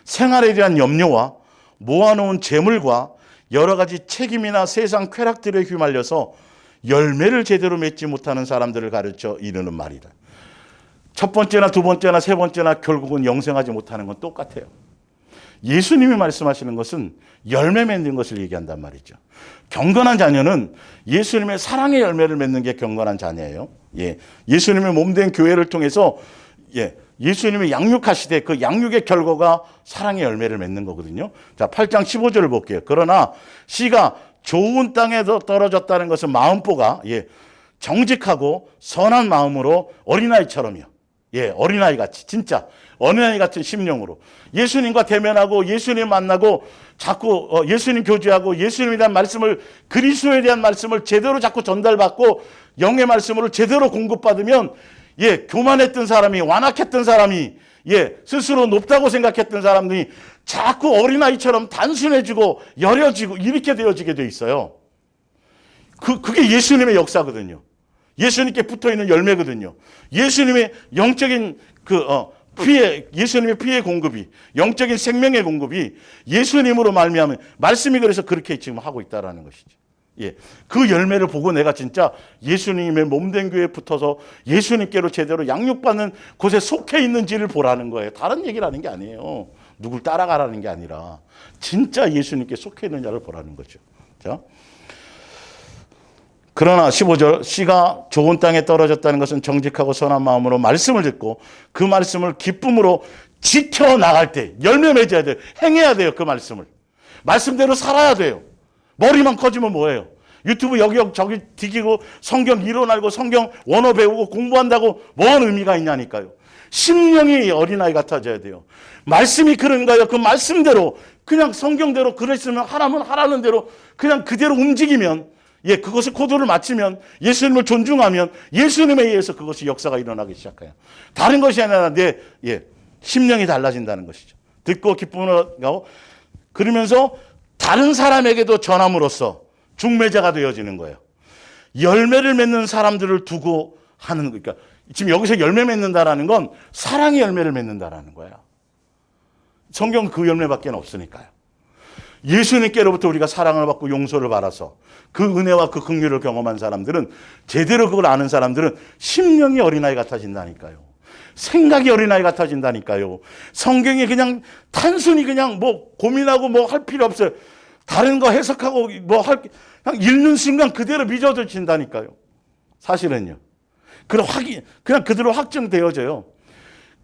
생활에 대한 염려와 모아놓은 재물과 여러 가지 책임이나 세상 쾌락들에 휘말려서 열매를 제대로 맺지 못하는 사람들을 가르쳐 이르는 말이다. 첫 번째나 두 번째나 세 번째나 결국은 영생하지 못하는 건 똑같아요. 예수님이 말씀하시는 것은 열매 맺는 것을 얘기한단 말이죠. 경건한 자녀는 예수님의 사랑의 열매를 맺는 게 경건한 자녀예요. 예, 예수님의 몸된 교회를 통해서 예수님이 양육하시되 그 양육의 결과가 사랑의 열매를 맺는 거거든요. 자, 8장 15절을 볼게요. 그러나 씨가 좋은 땅에 떨어졌다는 것은 마음보가 정직하고 선한 마음으로 어린아이처럼요. 어린아이 같이 진짜 어린아이 같은 심령으로 예수님과 대면하고 예수님 만나고 자꾸 예수님 교제하고 예수님에 대한 말씀을 그리스도에 대한 말씀을 제대로 자꾸 전달받고 영의 말씀으로 제대로 공급받으면 교만했던 사람이 완악했던 사람이 스스로 높다고 생각했던 사람들이 자꾸 어린아이처럼 단순해지고 여려지고 이렇게 되어지게 돼 있어요. 그게 예수님의 역사거든요. 예수님께 붙어있는 열매거든요. 예수님의 영적인 예수님의 피의 공급이, 영적인 생명의 공급이 예수님으로 말미암은 말씀이 그래서 그렇게 지금 하고 있다라는 것이죠. 그 열매를 보고 내가 진짜 예수님의 몸된 교회에 붙어서 예수님께로 제대로 양육받는 곳에 속해 있는지를 보라는 거예요. 다른 얘기를 하는 게 아니에요. 누굴 따라가라는 게 아니라 진짜 예수님께 속해 있느냐를 보라는 거죠. 자. 그러나 15절 씨가 좋은 땅에 떨어졌다는 것은 정직하고 선한 마음으로 말씀을 듣고 그 말씀을 기쁨으로 지켜나갈 때 열매 맺어야 돼요. 행해야 돼요. 그 말씀을. 말씀대로 살아야 돼요. 머리만 커지면 뭐예요? 유튜브 여기저기 디기고 성경 이론 알고 성경 원어 배우고 공부한다고 뭔 의미가 있냐니까요. 심령이 어린아이 같아져야 돼요. 말씀이 그런가요? 그 말씀대로 그냥 성경대로 그랬으면 하라면 하라는 대로 그냥 그대로 움직이면 그것을 코드를 맞추면 예수님을 존중하면 예수님에 의해서 그것이 역사가 일어나기 시작해요. 다른 것이 아니라 내 심령이 달라진다는 것이죠. 듣고 기쁨으로 가고 그러면서 다른 사람에게도 전함으로써 중매자가 되어지는 거예요. 열매를 맺는 사람들을 두고 하는 그러니까 지금 여기서 열매 맺는다라는 건 사랑의 열매를 맺는다라는 거예요. 성경은 그 열매밖에 없으니까요. 예수님께로부터 우리가 사랑을 받고 용서를 받아서 그 은혜와 그 긍휼을 경험한 사람들은 제대로 그걸 아는 사람들은 심령이 어린아이 같아진다니까요. 생각이 어린아이 같아진다니까요. 성경이 그냥 단순히 그냥 뭐 고민하고 뭐 할 필요 없어요. 다른 거 해석하고 뭐 그냥 읽는 순간 그대로 믿어진다니까요. 사실은요. 그냥 그대로 확증되어져요.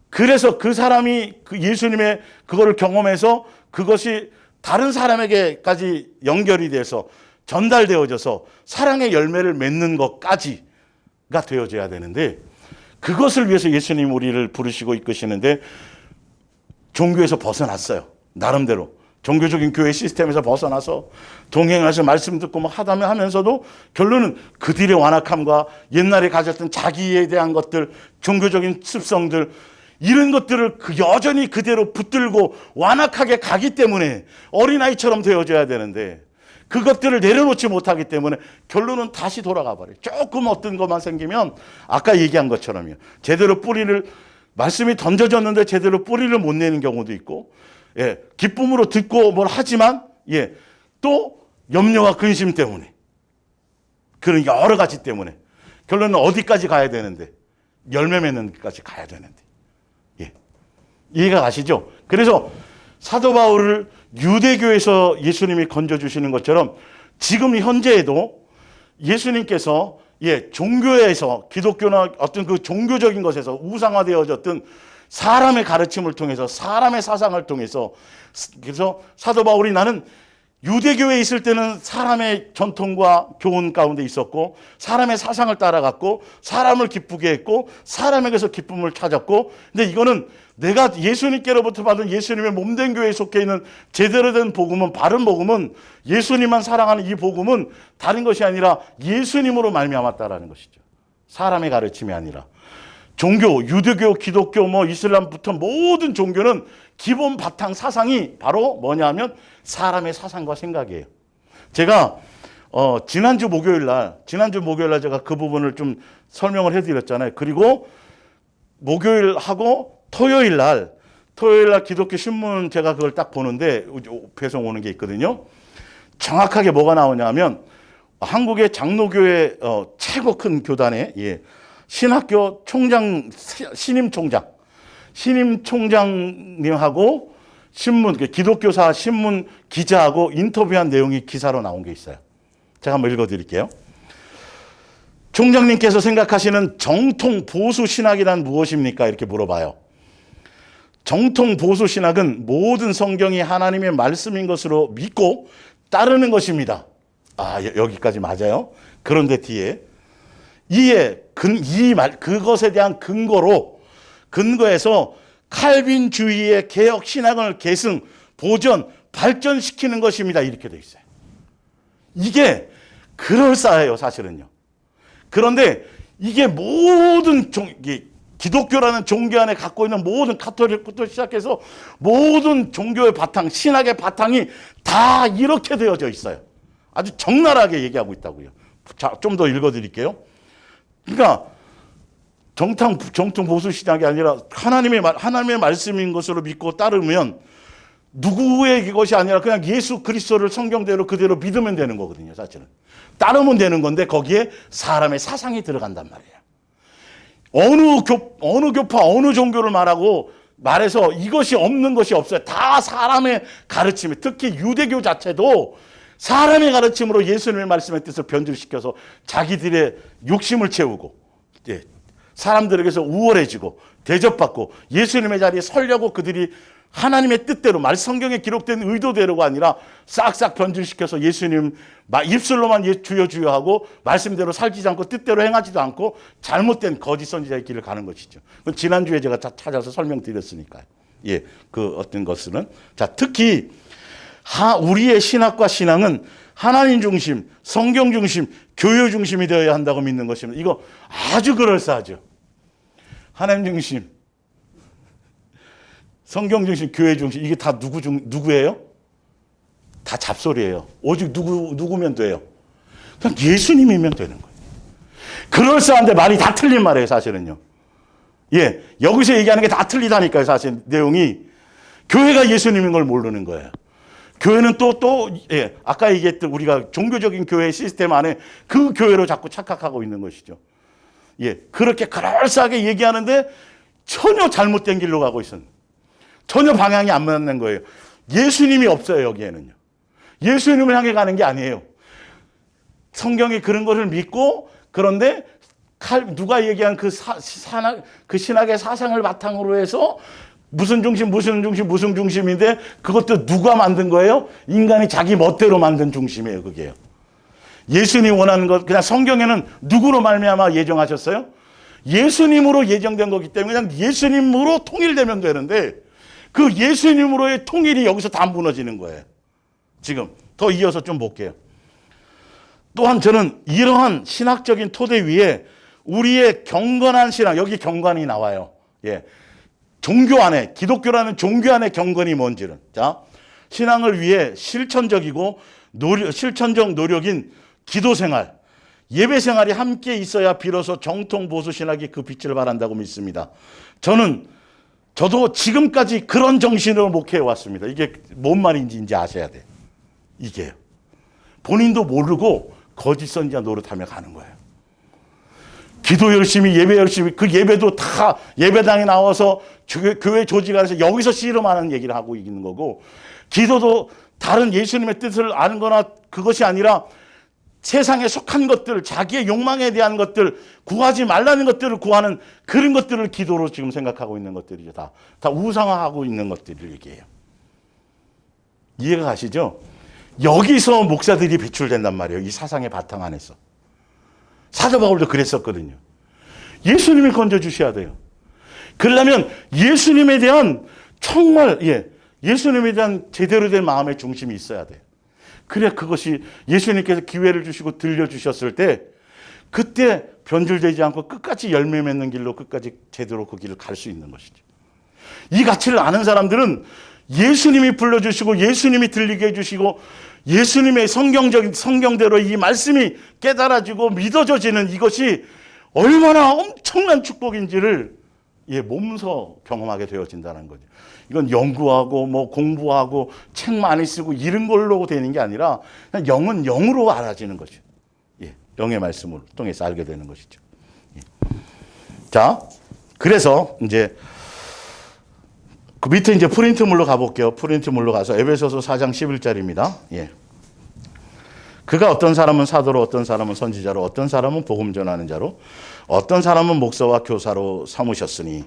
그래서 그 사람이 그 예수님의 그거를 경험해서 그것이 다른 사람에게까지 연결이 돼서 전달되어져서 사랑의 열매를 맺는 것까지가 되어져야 되는데 그것을 위해서 예수님 우리를 부르시고 이끄시는데 종교에서 벗어났어요. 나름대로. 종교적인 교회 시스템에서 벗어나서 동행해서 말씀 듣고 막 하다면 하면서도 결론은 그들의 완악함과 옛날에 가졌던 자기에 대한 것들, 종교적인 습성들 이런 것들을 여전히 그대로 붙들고 완악하게 가기 때문에 어린아이처럼 되어져야 되는데 그것들을 내려놓지 못하기 때문에 결론은 다시 돌아가 버려요. 조금 어떤 것만 생기면 아까 얘기한 것처럼요. 제대로 말씀이 던져졌는데 제대로 뿌리를 못 내는 경우도 있고 기쁨으로 듣고 뭘 하지만 또 염려와 근심 때문에, 그런 여러 가지 때문에 결론은 어디까지 가야 되는데? 열매 맺는 데까지 가야 되는데. 예. 이해가 가시죠? 그래서 사도 바울을 유대교에서 예수님이 건져주시는 것처럼 지금 현재에도 예수님께서 종교에서, 기독교나 어떤 그 종교적인 것에서 우상화되어졌던 사람의 가르침을 통해서, 사람의 사상을 통해서, 그래서 사도 바울이 나는 유대교에 있을 때는 사람의 전통과 교훈 가운데 있었고, 사람의 사상을 따라갔고, 사람을 기쁘게 했고, 사람에게서 기쁨을 찾았고, 근데 이거는 내가 예수님께로부터 받은 예수님의 몸된 교회에 속해 있는 제대로 된 복음은, 바른 복음은, 예수님만 사랑하는 이 복음은 다른 것이 아니라 예수님으로 말미암았다라는 것이죠. 사람의 가르침이 아니라. 종교, 유대교, 기독교, 이슬람부터 모든 종교는 기본 바탕 사상이 바로 뭐냐 하면 사람의 사상과 생각이에요. 제가 지난주 목요일 날 제가 그 부분을 좀 설명을 해드렸잖아요. 그리고 목요일 하고 토요일 날 기독교 신문 제가 그걸 딱 보는데 배송 오는 게 있거든요. 정확하게 뭐가 나오냐 하면 한국의 장로교회 최고 큰 교단의 신학교 총장, 신임총장님하고 신문, 기독교사 신문 기자하고 인터뷰한 내용이 기사로 나온 게 있어요. 제가 한번 읽어드릴게요. 총장님께서 생각하시는 정통 보수 신학이란 무엇입니까? 이렇게 물어봐요. 정통 보수 신학은 모든 성경이 하나님의 말씀인 것으로 믿고 따르는 것입니다. 여기까지 맞아요. 그런데 뒤에 그것에 대한 근거에서 칼빈주의의 개혁 신학을 계승, 보전, 발전시키는 것입니다. 이렇게 돼 있어요. 이게 그럴싸해요, 사실은요. 그런데 이게 모든 기독교라는 종교 안에 갖고 있는 모든 카톨릭부터 시작해서 모든 종교의 바탕, 신학의 바탕이 다 이렇게 되어져 있어요. 아주 적나라하게 얘기하고 있다고요. 자, 좀 더 읽어드릴게요. 그러니까 정통 보수 신학이 아니라 하나님의 말씀인 것으로 믿고 따르면 누구의 것이 아니라 그냥 예수 그리스도를 성경대로 그대로 믿으면 되는 거거든요. 사실은 따르면 되는 건데 거기에 사람의 사상이 들어간단 말이에요. 어느 교파 어느 종교를 말해서 이것이 없는 것이 없어요. 다 사람의 가르침이, 특히 유대교 자체도 사람의 가르침으로 예수님의 말씀의 뜻을 변질시켜서 자기들의 욕심을 채우고 사람들에게서 우월해지고 대접받고 예수님의 자리에 서려고 그들이 하나님의 뜻대로 성경에 기록된 의도대로가 아니라 싹싹 변질시켜서 예수님 입술로만 주여 주여 하고 말씀대로 살지 않고 뜻대로 행하지도 않고 잘못된 거짓 선지자의 길을 가는 것이죠. 지난주에 제가 다 찾아서 설명드렸으니까요. 그 어떤 것은 특히 우리의 신학과 신앙은 하나님 중심, 성경 중심, 교회 중심이 되어야 한다고 믿는 것입니다. 이거 아주 그럴싸하죠. 하나님 중심, 성경 중심, 교회 중심, 이게 다 누구예요? 다 잡소리예요. 오직 누구면 돼요? 그냥 예수님이면 되는 거예요. 그럴싸한데 말이 다 틀린 말이에요, 사실은요. 여기서 얘기하는 게 다 틀리다니까요, 사실 내용이. 교회가 예수님인 걸 모르는 거예요. 교회는 아까 얘기했던 우리가 종교적인 교회 시스템 안에 그 교회로 자꾸 착각하고 있는 것이죠. 그렇게 그럴싸하게 얘기하는데 전혀 잘못된 길로 가고 있어요. 전혀 방향이 안 맞는 거예요. 예수님이 없어요, 여기에는요. 예수님을 향해 가는 게 아니에요. 성경이 그런 것을 믿고, 그런데 누가 얘기한 그 신학의 사상을 바탕으로 해서 무슨 중심인데 그것도 누가 만든 거예요? 인간이 자기 멋대로 만든 중심이에요, 그게요. 예수님 원하는 것, 그냥 성경에는 누구로 말미암아 예정하셨어요? 예수님으로 예정된 거기 때문에 그냥 예수님으로 통일되면 되는데 그 예수님으로의 통일이 여기서 다 무너지는 거예요. 지금 더 이어서 좀 볼게요. 또한 저는 이러한 신학적인 토대 위에 우리의 경건한 신앙, 여기 경건이 나와요. 종교 안에, 기독교라는 종교 안에 경건이 뭔지는. 자, 신앙을 위해 실천적 노력인 기도 생활, 예배 생활이 함께 있어야 비로소 정통 보수 신학이 그 빛을 발한다고 믿습니다. 저도 지금까지 그런 정신으로 목회해 왔습니다. 이게 뭔 말인지 이제 아셔야 돼요. 이게요. 본인도 모르고 거짓 선지자 노릇하며 가는 거예요. 기도 열심히, 예배 열심히, 그 예배도 다 예배당에 나와서 교회 조직 안에서 여기서 씨름하는 얘기를 하고 있는 거고, 기도도 다른 예수님의 뜻을 아는 거나 그것이 아니라 세상에 속한 것들, 자기의 욕망에 대한 것들, 구하지 말라는 것들을 구하는 그런 것들을 기도로 지금 생각하고 있는 것들이죠. 다 우상화하고 있는 것들을 얘기해요. 이해가 가시죠? 여기서 목사들이 배출된단 말이에요. 이 사상의 바탕 안에서. 사도 바울도 그랬었거든요. 예수님이 건져주셔야 돼요. 그러려면 예수님에 대한 정말, 예수님에 대한 제대로 된 마음의 중심이 있어야 돼요. 그래 그것이 예수님께서 기회를 주시고 들려주셨을 때 그때 변질되지 않고 끝까지 열매 맺는 길로 끝까지 제대로 그 길을 갈 수 있는 것이죠. 이 가치를 아는 사람들은 예수님이 불러주시고 예수님이 들리게 해주시고 예수님의 성경대로 이 말씀이 깨달아지고 믿어져지는 이것이 얼마나 엄청난 축복인지를 몸소 경험하게 되어진다는 거죠. 이건 연구하고 뭐 공부하고 책 많이 쓰고 이런 걸로 되는 게 아니라 그냥 영은 영으로 알아지는 거죠. 영의 말씀을 통해서 알게 되는 것이죠. 자, 그래서 이제 그 밑에 이제 프린트물로 가볼게요. 프린트물로 가서 에베소서 4장 11절입니다. 그가 어떤 사람은 사도로, 어떤 사람은 선지자로, 어떤 사람은 복음 전하는 자로, 어떤 사람은 목사와 교사로 삼으셨으니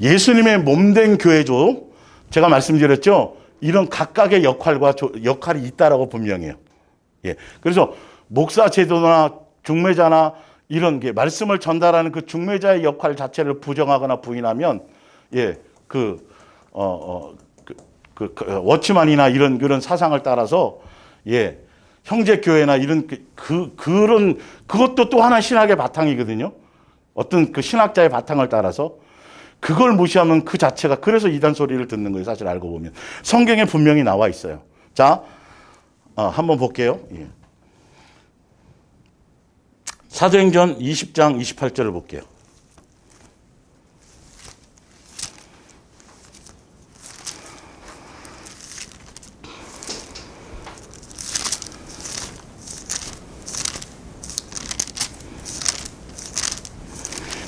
예수님의 몸된 교회죠. 제가 말씀드렸죠. 이런 각각의 역할이 있다라고 분명해요. 그래서 목사 제도나 중매자나 이런 게 말씀을 전달하는 그 중매자의 역할 자체를 부정하거나 부인하면 워치만이나 이런 사상을 따라서 형제 교회나 이런 그것도 또 하나 신학의 바탕이거든요. 어떤 그 신학자의 바탕을 따라서 그걸 무시하면 그 자체가 그래서 이단 소리를 듣는 거예요. 사실 알고 보면 성경에 분명히 나와 있어요. 자, 한번 볼게요. 사도행전 20장 28절을 볼게요.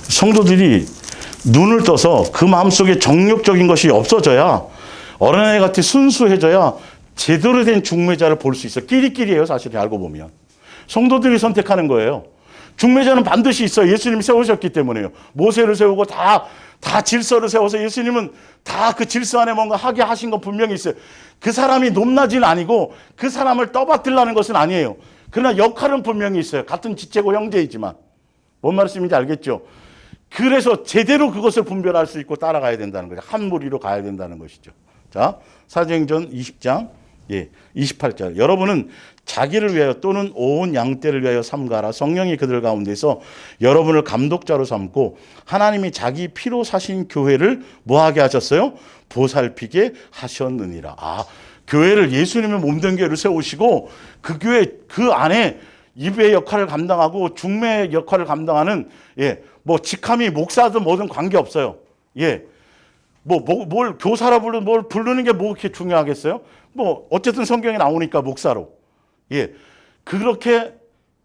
성도들이 눈을 떠서 그 마음속에 정욕적인 것이 없어져야 어린아이 같이 순수해져야 제대로 된 중매자를 볼 수 있어요. 끼리끼리예요. 사실 알고 보면. 성도들이 선택하는 거예요. 중매자는 반드시 있어요. 예수님이 세우셨기 때문에요. 모세를 세우고 다 질서를 세워서 예수님은 다 그 질서 안에 뭔가 하게 하신 건 분명히 있어요. 그 사람이 높낮이는 아니고 그 사람을 떠받들라는 것은 아니에요. 그러나 역할은 분명히 있어요. 같은 지체고 형제이지만. 뭔 말씀인지 알겠죠? 그래서 제대로 그것을 분별할 수 있고 따라가야 된다는 거죠. 한 무리로 가야 된다는 것이죠. 자, 사도행전 20장 28절. 여러분은 자기를 위하여 또는 온 양떼를 위하여 삼가라. 성령이 그들 가운데서 여러분을 감독자로 삼고 하나님이 자기 피로 사신 교회를 뭐하게 하셨어요? 보살피게 하셨느니라. 교회를 예수님의 몸된 교회를 세우시고 그 교회 그 안에 이브의 역할을 감당하고 중매의 역할을 감당하는 뭐 직함이 목사든 뭐든 관계없어요. 뭘 교사라 뭘 부르는 게 뭐 그렇게 중요하겠어요? 뭐 어쨌든 성경에 나오니까 목사로. 그렇게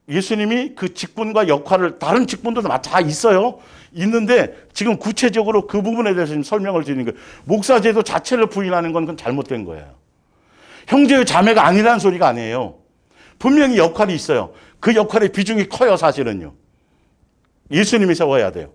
예수님이 그 직분과 역할을 다른 직분도 다 있어요. 있는데 지금 구체적으로 그 부분에 대해서 지금 설명을 드리는 거예요. 목사제도 자체를 부인하는 건 그건 잘못된 거예요. 형제의 자매가 아니라는 소리가 아니에요. 분명히 역할이 있어요. 그 역할의 비중이 커요, 사실은요. 예수님이 세워야 돼요.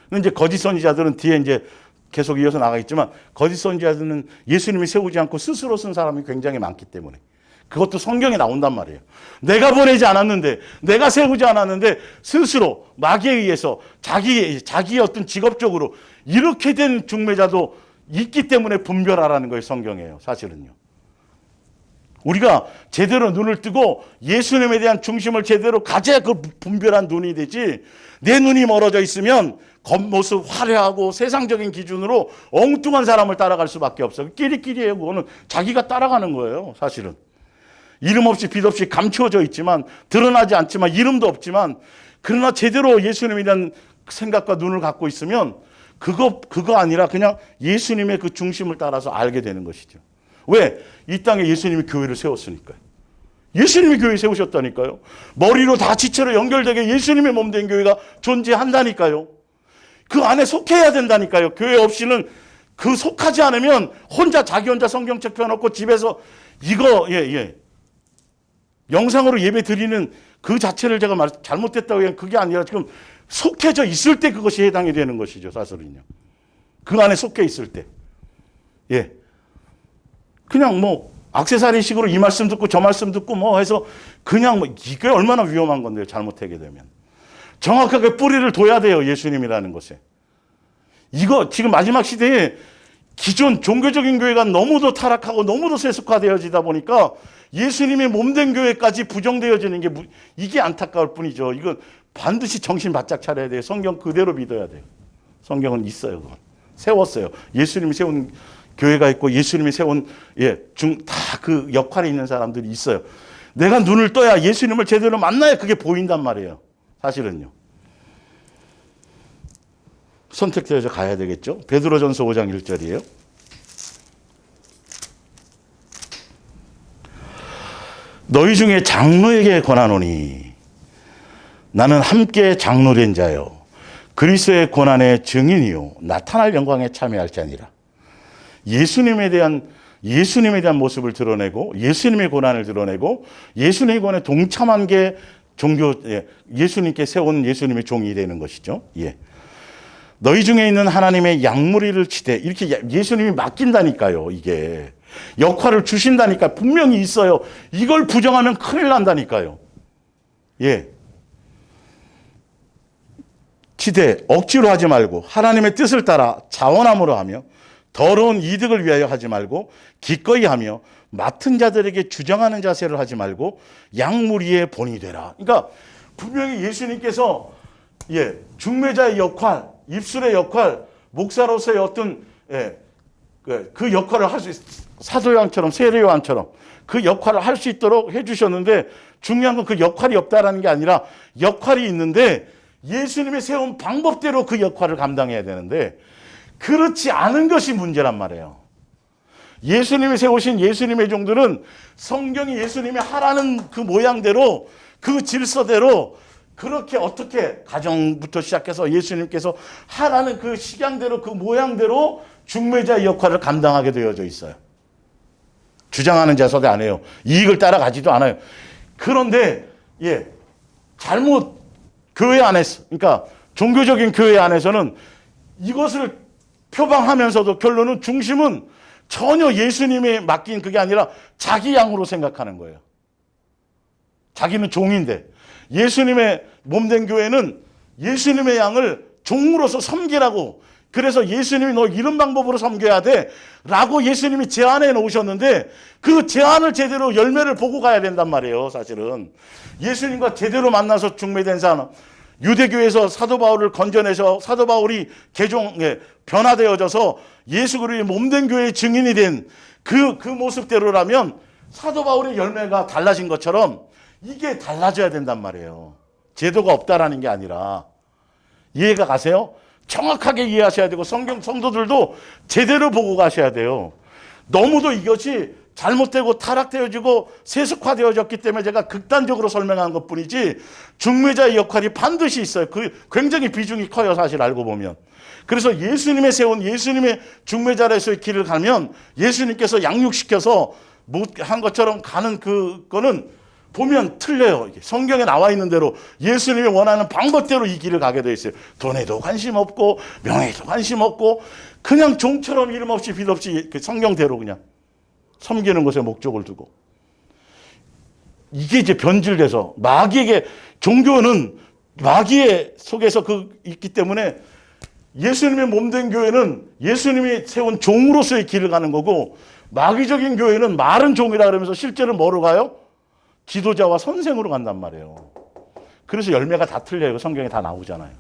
근데 이제 거짓 선지자들은 뒤에 이제 계속 이어서 나가겠지만 거짓 선지자들은 예수님이 세우지 않고 스스로 쓴 사람이 굉장히 많기 때문에 그것도 성경에 나온단 말이에요. 내가 보내지 않았는데, 내가 세우지 않았는데 스스로 마귀에 의해서 자기의 어떤 직업적으로 이렇게 된 중매자도 있기 때문에 분별하라는 거예요, 성경이에요, 사실은요. 우리가 제대로 눈을 뜨고 예수님에 대한 중심을 제대로 가져야 그 분별한 눈이 되지, 내 눈이 멀어져 있으면 겉모습 화려하고 세상적인 기준으로 엉뚱한 사람을 따라갈 수밖에 없어요. 끼리끼리예요. 그거는 자기가 따라가는 거예요, 사실은. 이름 없이 빛 없이 감추어져 있지만, 드러나지 않지만, 이름도 없지만, 그러나 제대로 예수님에 대한 생각과 눈을 갖고 있으면 그거 아니라 그냥 예수님의 그 중심을 따라서 알게 되는 것이죠. 왜? 이 땅에 예수님이 교회를 세웠으니까요. 예수님이 교회 세우셨다니까요. 머리로 다 지체로 연결되게 예수님의 몸 된 교회가 존재한다니까요. 그 안에 속해야 된다니까요. 교회 없이는 그 속하지 않으면 자기 혼자 성경책 펴놓고 집에서 이거 영상으로 예배 드리는 그 자체를 제가 잘못됐다고 그냥 그게 아니라 지금 속해져 있을 때 그것이 해당이 되는 것이죠. 사실은요. 그 안에 속해 있을 때. 그냥 액세서리식으로 이 말씀 듣고 저 말씀 듣고 해서 그냥 이게 얼마나 위험한 건데요. 잘못하게 되면. 정확하게 뿌리를 둬야 돼요. 예수님이라는 것에. 이거 지금 마지막 시대에 기존 종교적인 교회가 너무도 타락하고 너무도 세속화되어지다 보니까 예수님의 몸된 교회까지 부정되어지는 게 이게 안타까울 뿐이죠. 이건 반드시 정신 바짝 차려야 돼요. 성경 그대로 믿어야 돼요. 성경은 있어요. 그건. 세웠어요. 예수님이 세운 교회가 있고 예수님이 세운 다 그 역할에 있는 사람들이 있어요. 내가 눈을 떠야 예수님을 제대로 만나야 그게 보인단 말이에요. 사실은요. 선택되어서 가야 되겠죠. 베드로전서 5장 1절이에요. 너희 중에 장로에게 권하노니 나는 함께 장로된 자요 그리스도의 고난의 증인이요 나타날 영광에 참여할 자니라. 예수님에 대한 모습을 드러내고 예수님의 고난을 드러내고 예수님의 고난에 동참한 게 예수님께 세운 예수님의 종이 되는 것이죠. 너희 중에 있는 하나님의 양무리를 치되 이렇게 예수님이 맡긴다니까요. 이게 역할을 주신다니까 분명히 있어요. 이걸 부정하면 큰일 난다니까요. 치되 억지로 하지 말고 하나님의 뜻을 따라 자원함으로 하며 더러운 이득을 위하여 하지 말고 기꺼이 하며 맡은 자들에게 주장하는 자세를 하지 말고 양무리의 본이 되라. 그러니까 분명히 예수님께서 중매자의 역할, 입술의 역할, 목사로서의 어떤 그 역할을 할 수 사도 요한처럼 세례 요한처럼 그 역할을 할 수 있도록 해주셨는데 중요한 건 그 역할이 없다라는 게 아니라 역할이 있는데 예수님이 세운 방법대로 그 역할을 감당해야 되는데 그렇지 않은 것이 문제란 말이에요. 예수님이 세우신 예수님의 종들은 성경이 예수님이 하라는 그 모양대로 그 질서대로 그렇게 어떻게 가정부터 시작해서 예수님께서 하라는 그 식양대로 그 모양대로 중매자의 역할을 감당하게 되어져 있어요. 주장하는 자서도 안 해요. 이익을 따라가지도 않아요. 그런데 잘못 교회 안에서 그러니까 종교적인 교회 안에서는 이것을 표방하면서도 결론은 중심은 전혀 예수님이 맡긴 그게 아니라 자기 양으로 생각하는 거예요. 자기는 종인데 예수님의 몸된 교회는 예수님의 양을 종으로서 섬기라고 그래서 예수님이 너 이런 방법으로 섬겨야 돼 라고 예수님이 제안해 놓으셨는데 그 제안을 제대로 열매를 보고 가야 된단 말이에요. 사실은 예수님과 제대로 만나서 중매된 사람 유대교에서 사도 바울을 건져내서 사도 바울이 변화되어져서 예수 그리스도의 몸된 교회의 증인이 된 그 모습대로라면 사도 바울의 열매가 달라진 것처럼 이게 달라져야 된단 말이에요. 제도가 없다라는 게 아니라 이해가 가세요? 정확하게 이해하셔야 되고 성도들도 제대로 보고 가셔야 돼요. 너무도 이것이 잘못되고 타락되어지고 세속화되어졌기 때문에 제가 극단적으로 설명한 것뿐이지 중매자의 역할이 반드시 있어요. 그 굉장히 비중이 커요. 사실 알고 보면. 그래서 예수님의 세운 예수님의 중매자로서의 길을 가면 예수님께서 양육시켜서 한 것처럼 가는 그거는 보면 틀려요. 이게 성경에 나와 있는 대로 예수님이 원하는 방법대로 이 길을 가게 돼 있어요. 돈에도 관심 없고 명예에도 관심 없고 그냥 종처럼 이름 없이 빛 없이 성경대로 그냥 섬기는 것에 목적을 두고 이게 이제 변질돼서 마귀에게 종교는 마귀의 속에서 있기 때문에 예수님의 몸된 교회는 예수님이 세운 종으로서의 길을 가는 거고 마귀적인 교회는 말은 종이라 그러면서 실제로 뭐로 가요? 지도자와 선생으로 간단 말이에요. 그래서 열매가 다 틀려요. 성경에 다 나오잖아요.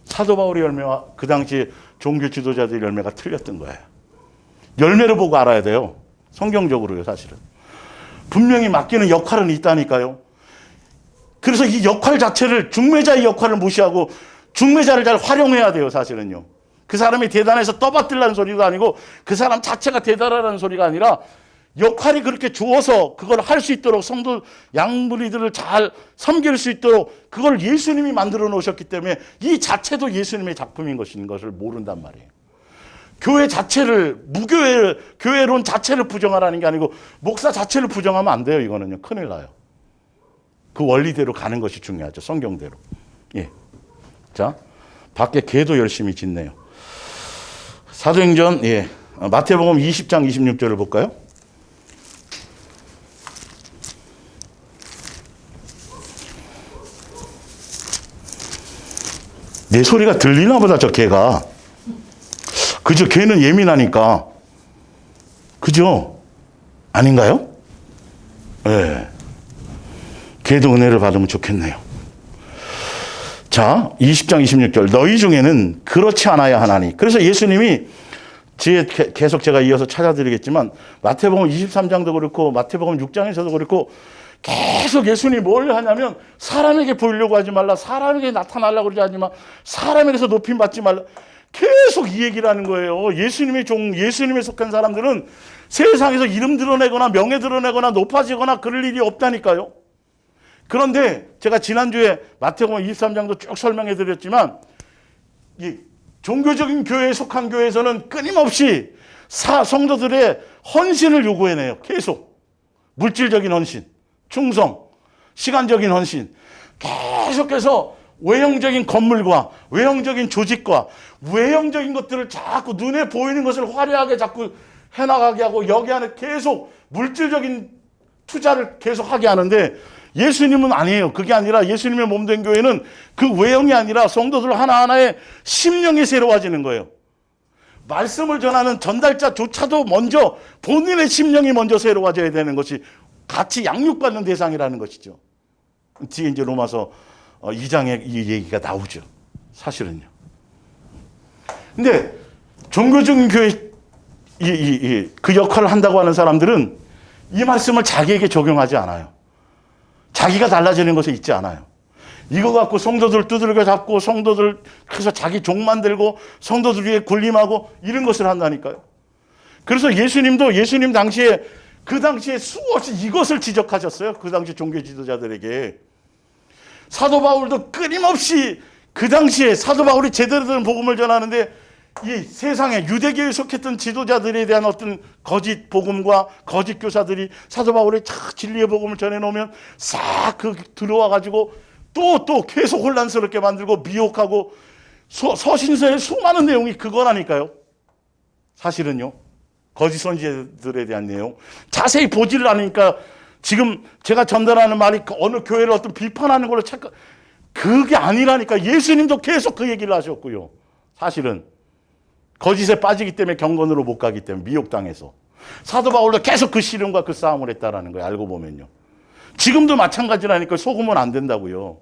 사도 바울의 열매와 그 당시 종교 지도자들의 열매가 틀렸던 거예요. 열매를 보고 알아야 돼요. 성경적으로요, 사실은. 분명히 맡기는 역할은 있다니까요. 그래서 이 역할 자체를 중매자의 역할을 무시하고 중매자를 잘 활용해야 돼요, 사실은요. 그 사람이 대단해서 떠받들라는 소리도 아니고 그 사람 자체가 대단하다는 소리가 아니라 역할이 그렇게 주어서 그걸 할 수 있도록 성도 양무리들을 잘 섬길 수 있도록 그걸 예수님이 만들어 놓으셨기 때문에 이 자체도 예수님의 작품인 것을 모른단 말이에요. 교회 자체를, 교회론 자체를 부정하라는 게 아니고 목사 자체를 부정하면 안 돼요. 이거는요. 큰일 나요. 그 원리대로 가는 것이 중요하죠. 성경대로. 예. 자, 밖에 개도 열심히 짖네요. 사도행전, 예. 마태복음 20장 26절을 볼까요? 내 소리가 들리나 보다, 저 개가. 그죠? 개는 예민하니까. 그죠? 아닌가요? 예. 네. 개도 은혜를 받으면 좋겠네요. 자, 20장 26절. 너희 중에는 그렇지 않아야 하나니. 그래서 예수님이 계속 제가 이어서 찾아드리겠지만 마태복음 23장도 그렇고 마태복음 6장에서도 그렇고 계속 예수님이 뭘 하냐면 사람에게 보이려고 하지 말라. 사람에게 나타나려고 그러지 않지만 사람에게서 높임 받지 말라. 계속 이 얘기를 하는 거예요. 예수님의 예수님에 속한 사람들은 세상에서 이름 드러내거나 명예 드러내거나 높아지거나 그럴 일이 없다니까요. 그런데 제가 지난주에 마태복음 23장도 쭉 설명해 드렸지만 이 종교적인 교회에 속한 교회에서는 끊임없이 성도들의 헌신을 요구해내요. 계속. 물질적인 헌신, 충성, 시간적인 헌신. 계속해서 외형적인 건물과 외형적인 조직과 외형적인 것들을 자꾸 눈에 보이는 것을 화려하게 자꾸 해나가게 하고 여기 안에 계속 물질적인 투자를 계속 하게 하는데 예수님은 아니에요. 그게 아니라 예수님의 몸된 교회는 그 외형이 아니라 성도들 하나하나의 심령이 새로워지는 거예요. 말씀을 전하는 전달자조차도 먼저 본인의 심령이 먼저 새로워져야 되는 것이 같이 양육받는 대상이라는 것이죠. 뒤에 이제 로마서 2장에 이 얘기가 나오죠. 사실은요. 근데 종교적인 교회 그 역할을 한다고 하는 사람들은 이 말씀을 자기에게 적용하지 않아요. 자기가 달라지는 것에 있지 않아요. 이거 갖고 성도들 두들겨 잡고 성도들 그래서 자기 종 만들고 성도들 위해 군림하고 이런 것을 한다니까요. 그래서 예수님도 예수님 당시에 그 당시에 수없이 이것을 지적하셨어요. 그 당시 종교 지도자들에게. 사도 바울도 끊임없이 그 당시에 사도 바울이 제대로 된 복음을 전하는데 이 세상에 유대교에 속했던 지도자들에 대한 어떤 거짓 복음과 거짓 교사들이 사도 바울의 진리의 복음을 전해놓으면 싹 들어와 가지고 또 계속 혼란스럽게 만들고 미혹하고 서신서의 수많은 내용이 그거라니까요. 사실은요. 거짓 선지자들에 대한 내용. 자세히 보지를 않으니까 지금 제가 전달하는 말이 어느 교회를 어떤 비판하는 걸로 착각. 그게 아니라니까. 예수님도 계속 그 얘기를 하셨고요. 사실은. 거짓에 빠지기 때문에 경건으로 못 가기 때문에 미혹당해서. 사도 바울도 계속 그 씨름과 그 싸움을 했다라는 거예요. 알고 보면요. 지금도 마찬가지라니까. 속으면 안 된다고요.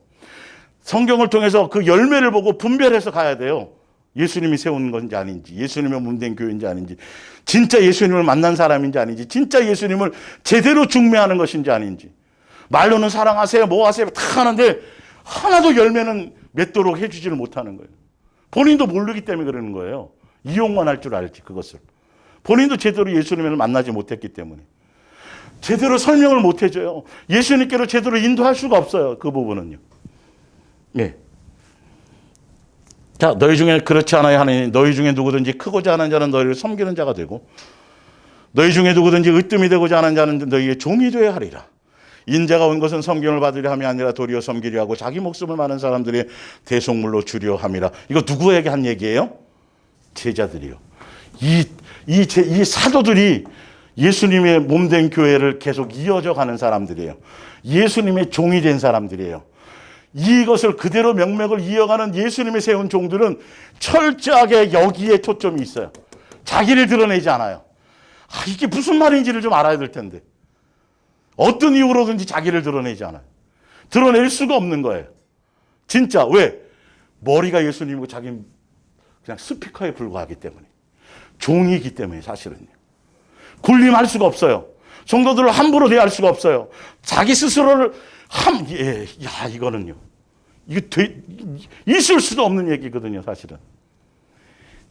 성경을 통해서 그 열매를 보고 분별해서 가야 돼요. 예수님이 세운 건지 아닌지, 예수님의 몸된 교회인지 아닌지, 진짜 예수님을 만난 사람인지 아닌지, 진짜 예수님을 제대로 중매하는 것인지 아닌지. 말로는 사랑하세요, 뭐 하세요 다 하는데 하나도 열매는 맺도록 해주지를 못하는 거예요. 본인도 모르기 때문에 그러는 거예요. 이용만 할 줄 알지 그것을. 본인도 제대로 예수님을 만나지 못했기 때문에. 제대로 설명을 못 해줘요. 예수님께로 제대로 인도할 수가 없어요. 그 부분은요. 예. 자, 너희 중에 그렇지 않아야 하니 너희 중에 누구든지 크고자 하는 자는 너희를 섬기는 자가 되고 너희 중에 누구든지 으뜸이 되고자 하는 자는 너희의 종이 되어야 하리라. 인자가 온 것은 섬김을 받으려 함이 아니라 도리어 섬기려 하고 자기 목숨을 많은 사람들의 대속물로 주려 함이라. 이거 누구에게 한 얘기예요? 제자들이요. 이 사도들이 예수님의 몸된 교회를 계속 이어져 가는 사람들이에요. 예수님의 종이 된 사람들이에요. 이것을 그대로 명맥을 이어가는 예수님이 세운 종들은 철저하게 여기에 초점이 있어요. 자기를 드러내지 않아요. 이게 무슨 말인지를 좀 알아야 될 텐데. 어떤 이유로든지 자기를 드러내지 않아요. 드러낼 수가 없는 거예요. 진짜. 왜? 머리가 예수님이고 자기는 그냥 스피커에 불과하기 때문에. 종이기 때문에 사실은요. 군림할 수가 없어요. 성도들을 함부로 대할 수가 없어요. 자기 스스로를 이거는요. 이게 있을 수도 없는 얘기거든요, 사실은.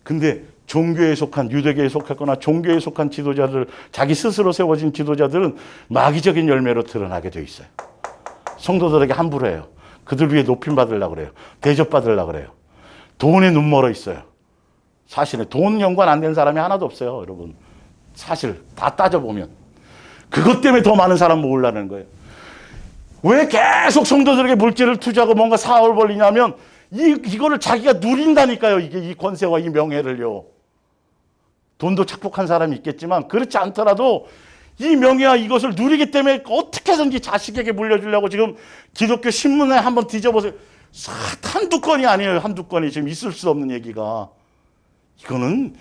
근데 종교에 속한, 유대교에 속했거나 종교에 속한 지도자들, 자기 스스로 세워진 지도자들은 마귀적인 열매로 드러나게 돼 있어요. 성도들에게 함부로 해요. 그들 위해 높임 받으려고 그래요. 대접 받으려고 그래요. 돈에 눈 멀어 있어요. 사실은 돈 연관 안 된 사람이 하나도 없어요, 여러분. 사실 다 따져보면. 그것 때문에 더 많은 사람 모으려는 거예요. 왜 계속 성도들에게 물질을 투자하고 뭔가 사업을 벌리냐면 이거를 자기가 누린다니까요. 이 권세와 이 명예를요. 돈도 착복한 사람이 있겠지만 그렇지 않더라도 이 명예와 이것을 누리기 때문에 어떻게든지 자식에게 물려주려고 지금 기독교 신문에 한번 뒤져보세요. 한두 건이 아니에요. 한두 건이 지금 있을 수 없는 얘기가. 이거는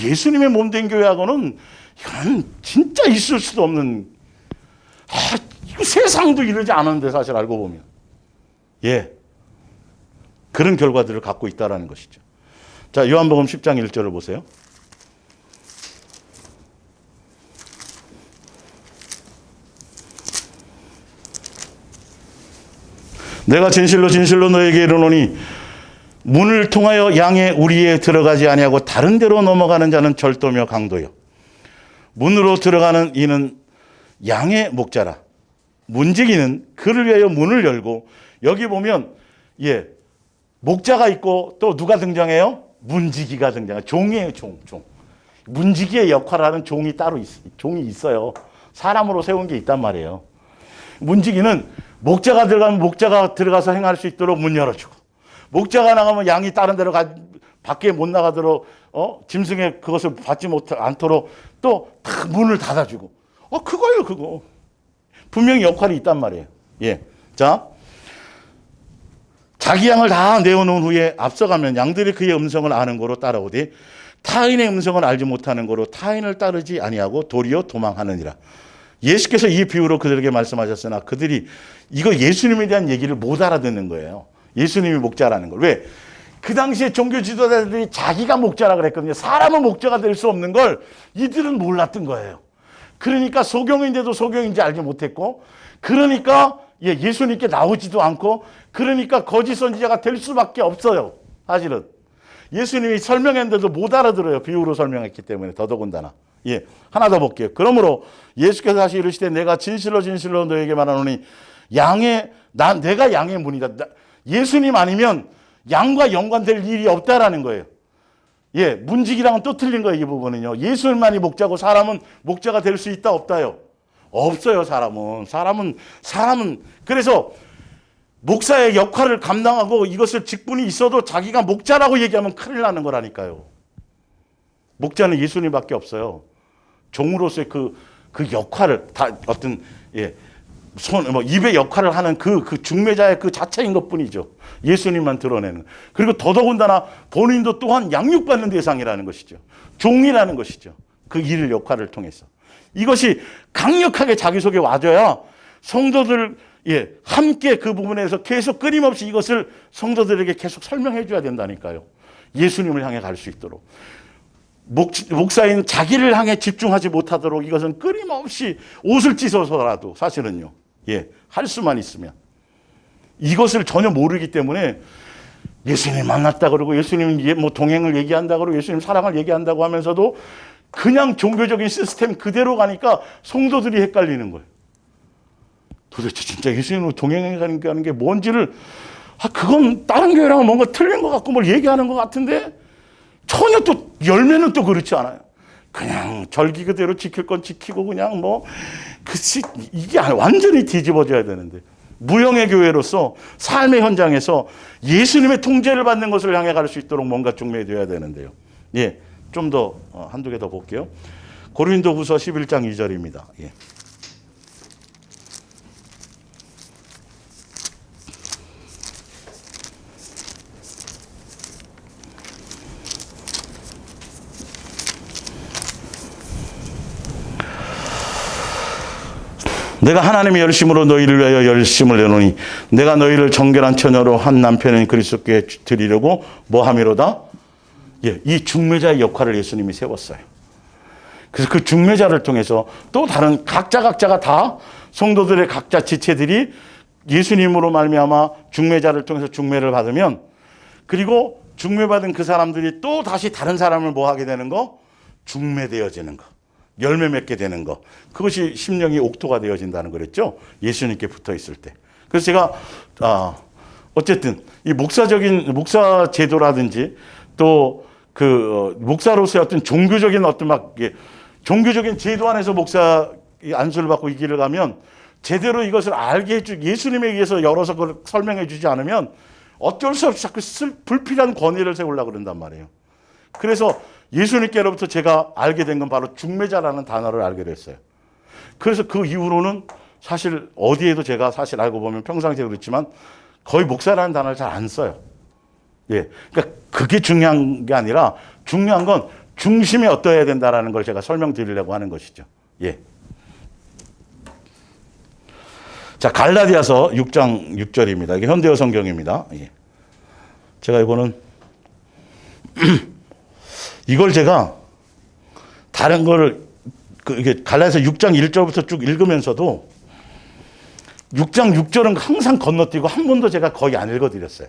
예수님의 몸된 교회하고는 이건 진짜 있을 수도 없는, 이거 세상도 이러지 않은데 사실 알고 보면. 예. 그런 결과들을 갖고 있다는 것이죠. 자, 요한복음 10장 1절을 보세요. 내가 진실로 진실로 너에게 이르노니 문을 통하여 양의 우리에 들어가지 아니하고 다른 데로 넘어가는 자는 절도며 강도요. 문으로 들어가는 이는 양의 목자라. 문지기는 그를 위하여 문을 열고, 여기 보면 목자가 있고 또 누가 등장해요? 문지기가 등장해요. 종이에요, 종. 문지기의 역할을 하는 종이 따로 종이 있어요. 사람으로 세운 게 있단 말이에요. 문지기는 목자가 들어가면 목자가 들어가서 행할 수 있도록 문 열어주고, 목자가 나가면 양이 다른 데로 밖에 못 나가도록 짐승의 그것을 받지 않도록 또 딱 문을 닫아주고. 그거예요, 그거. 분명히 역할이 있단 말이에요. 예. 자, 자기 양을 다 내어놓은 후에 앞서가면 양들이 그의 음성을 아는 거로 따라오되 타인의 음성을 알지 못하는 거로 타인을 따르지 아니하고 도리어 도망하느니라. 예수께서 이 비유로 그들에게 말씀하셨으나 그들이 이거 예수님에 대한 얘기를 못 알아듣는 거예요. 예수님이 목자라는 걸. 왜? 그 당시에 종교 지도자들이 자기가 목자라 그랬거든요. 사람은 목자가 될 수 없는 걸 이들은 몰랐던 거예요. 그러니까 소경인데도 소경인지 알지 못했고, 그러니까 예수님께 나오지도 않고, 그러니까 거짓 선지자가 될 수밖에 없어요. 사실은 예수님이 설명했는데도 못 알아들어요. 비유로 설명했기 때문에. 더더군다나. 하나 더 볼게요. 그러므로 예수께서 다시 이르시되 내가 진실로 진실로 너에게 말하노니 내가 양의 문이다. 예수님 아니면 양과 연관될 일이 없다라는 거예요. 문지기랑은 또 틀린 거예요, 이 부분은요. 예수님만이 목자고 사람은 목자가 될 수 있다, 없다요? 없어요, 사람은. 그래서 목사의 역할을 감당하고 이것을 직분이 있어도 자기가 목자라고 얘기하면 큰일 나는 거라니까요. 목자는 예수님밖에 없어요. 종으로서의 그 역할을 다 어떤 입의 역할을 하는 그 중매자의 그 자체인 것뿐이죠. 예수님만 드러내는. 그리고 더더군다나 본인도 또한 양육받는 대상이라는 것이죠. 종이라는 것이죠. 그 일 역할을 통해서. 이것이 강력하게 자기 속에 와줘야 성도들 함께 그 부분에서 계속 끊임없이 이것을 성도들에게 계속 설명해 줘야 된다니까요. 예수님을 향해 갈 수 있도록. 목사인 자기를 향해 집중하지 못하도록 이것은 끊임없이 옷을 찢어서라도 사실은요. 할 수만 있으면. 이것을 전혀 모르기 때문에 예수님 만났다 그러고 예수님 동행을 얘기한다 그러고 예수님 사랑을 얘기한다고 하면서도 그냥 종교적인 시스템 그대로 가니까 성도들이 헷갈리는 거예요. 도대체 진짜 예수님으로 동행하는 게 뭔지를, 그건 다른 교회랑은 뭔가 틀린 것 같고 뭘 얘기하는 것 같은데 전혀 또 열매는 또 그렇지 않아요. 그냥 절기 그대로 지킬 건 지키고 그냥 이게 완전히 뒤집어져야 되는데, 무형의 교회로서 삶의 현장에서 예수님의 통제를 받는 것을 향해 갈 수 있도록 뭔가 중매되어야 되는데요. 좀 더 한두 개 더 볼게요. 고린도후서 11장 2절입니다. 내가 하나님의 열심으로 너희를 위하여 열심을 내노니 내가 너희를 정결한 처녀로 한 남편인 그리스도께 드리려고 뭐함이로다? 이 중매자의 역할을 예수님이 세웠어요. 그래서 그 중매자를 통해서 또 다른 각자가 다 성도들의 각자 지체들이 예수님으로 말미암아 중매자를 통해서 중매를 받으면, 그리고 중매받은 그 사람들이 또 다시 다른 사람을 뭐 하게 되는 거? 중매되어지는 거. 열매 맺게 되는 거. 그것이 심령이 옥토가 되어진다는 거랬죠. 예수님께 붙어 있을 때. 그래서 제가 어쨌든 이 목사 제도라든지 또 그 목사로서의 어떤 종교적인 어떤 종교적인 제도 안에서 목사 안수를 받고 이 길을 가면 제대로 이것을 알게 예수님에 의해서 열어서 그걸 설명해 주지 않으면 어쩔 수 없이 자꾸 불필요한 권위를 세우려고 그런단 말이에요. 그래서 예수님께로부터 제가 알게 된 건 바로 중매자라는 단어를 알게 됐어요. 그래서 그 이후로는 사실 어디에도 제가 사실 알고 보면 평상시에 그렇지만 거의 목사라는 단어를 잘 안 써요. 예. 그러니까 그게 중요한 게 아니라 중요한 건 중심이 어떠해야 된다라는 걸 제가 설명드리려고 하는 것이죠. 예. 자, 갈라디아서 6장 6절입니다. 이게 현대어 성경입니다. 예. 제가 이거는 이걸 제가 다른 거를 이게 갈라디아서 6장 1절부터 쭉 읽으면서도 6장 6절은 항상 건너뛰고 한 번도 제가 거의 안 읽어드렸어요.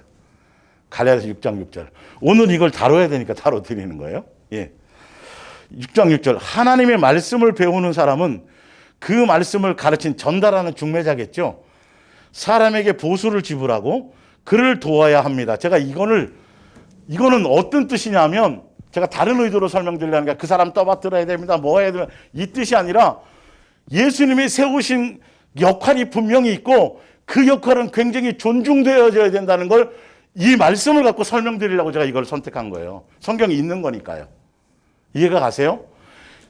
갈라디아서 6장 6절. 오늘 이걸 다뤄야 되니까 다뤄드리는 거예요. 예. 6장 6절. 하나님의 말씀을 배우는 사람은 그 말씀을 가르친 전달하는 중매자겠죠. 사람에게 보수를 지불하고 그를 도와야 합니다. 제가 이거는 어떤 뜻이냐면 제가 다른 의도로 설명드리려는 게 그 사람 떠받들어야 됩니다. 뭐 해야 됩니다. 이 뜻이 아니라 예수님이 세우신 역할이 분명히 있고 그 역할은 굉장히 존중되어져야 된다는 걸 이 말씀을 갖고 설명드리려고 제가 이걸 선택한 거예요. 성경이 있는 거니까요. 이해가 가세요?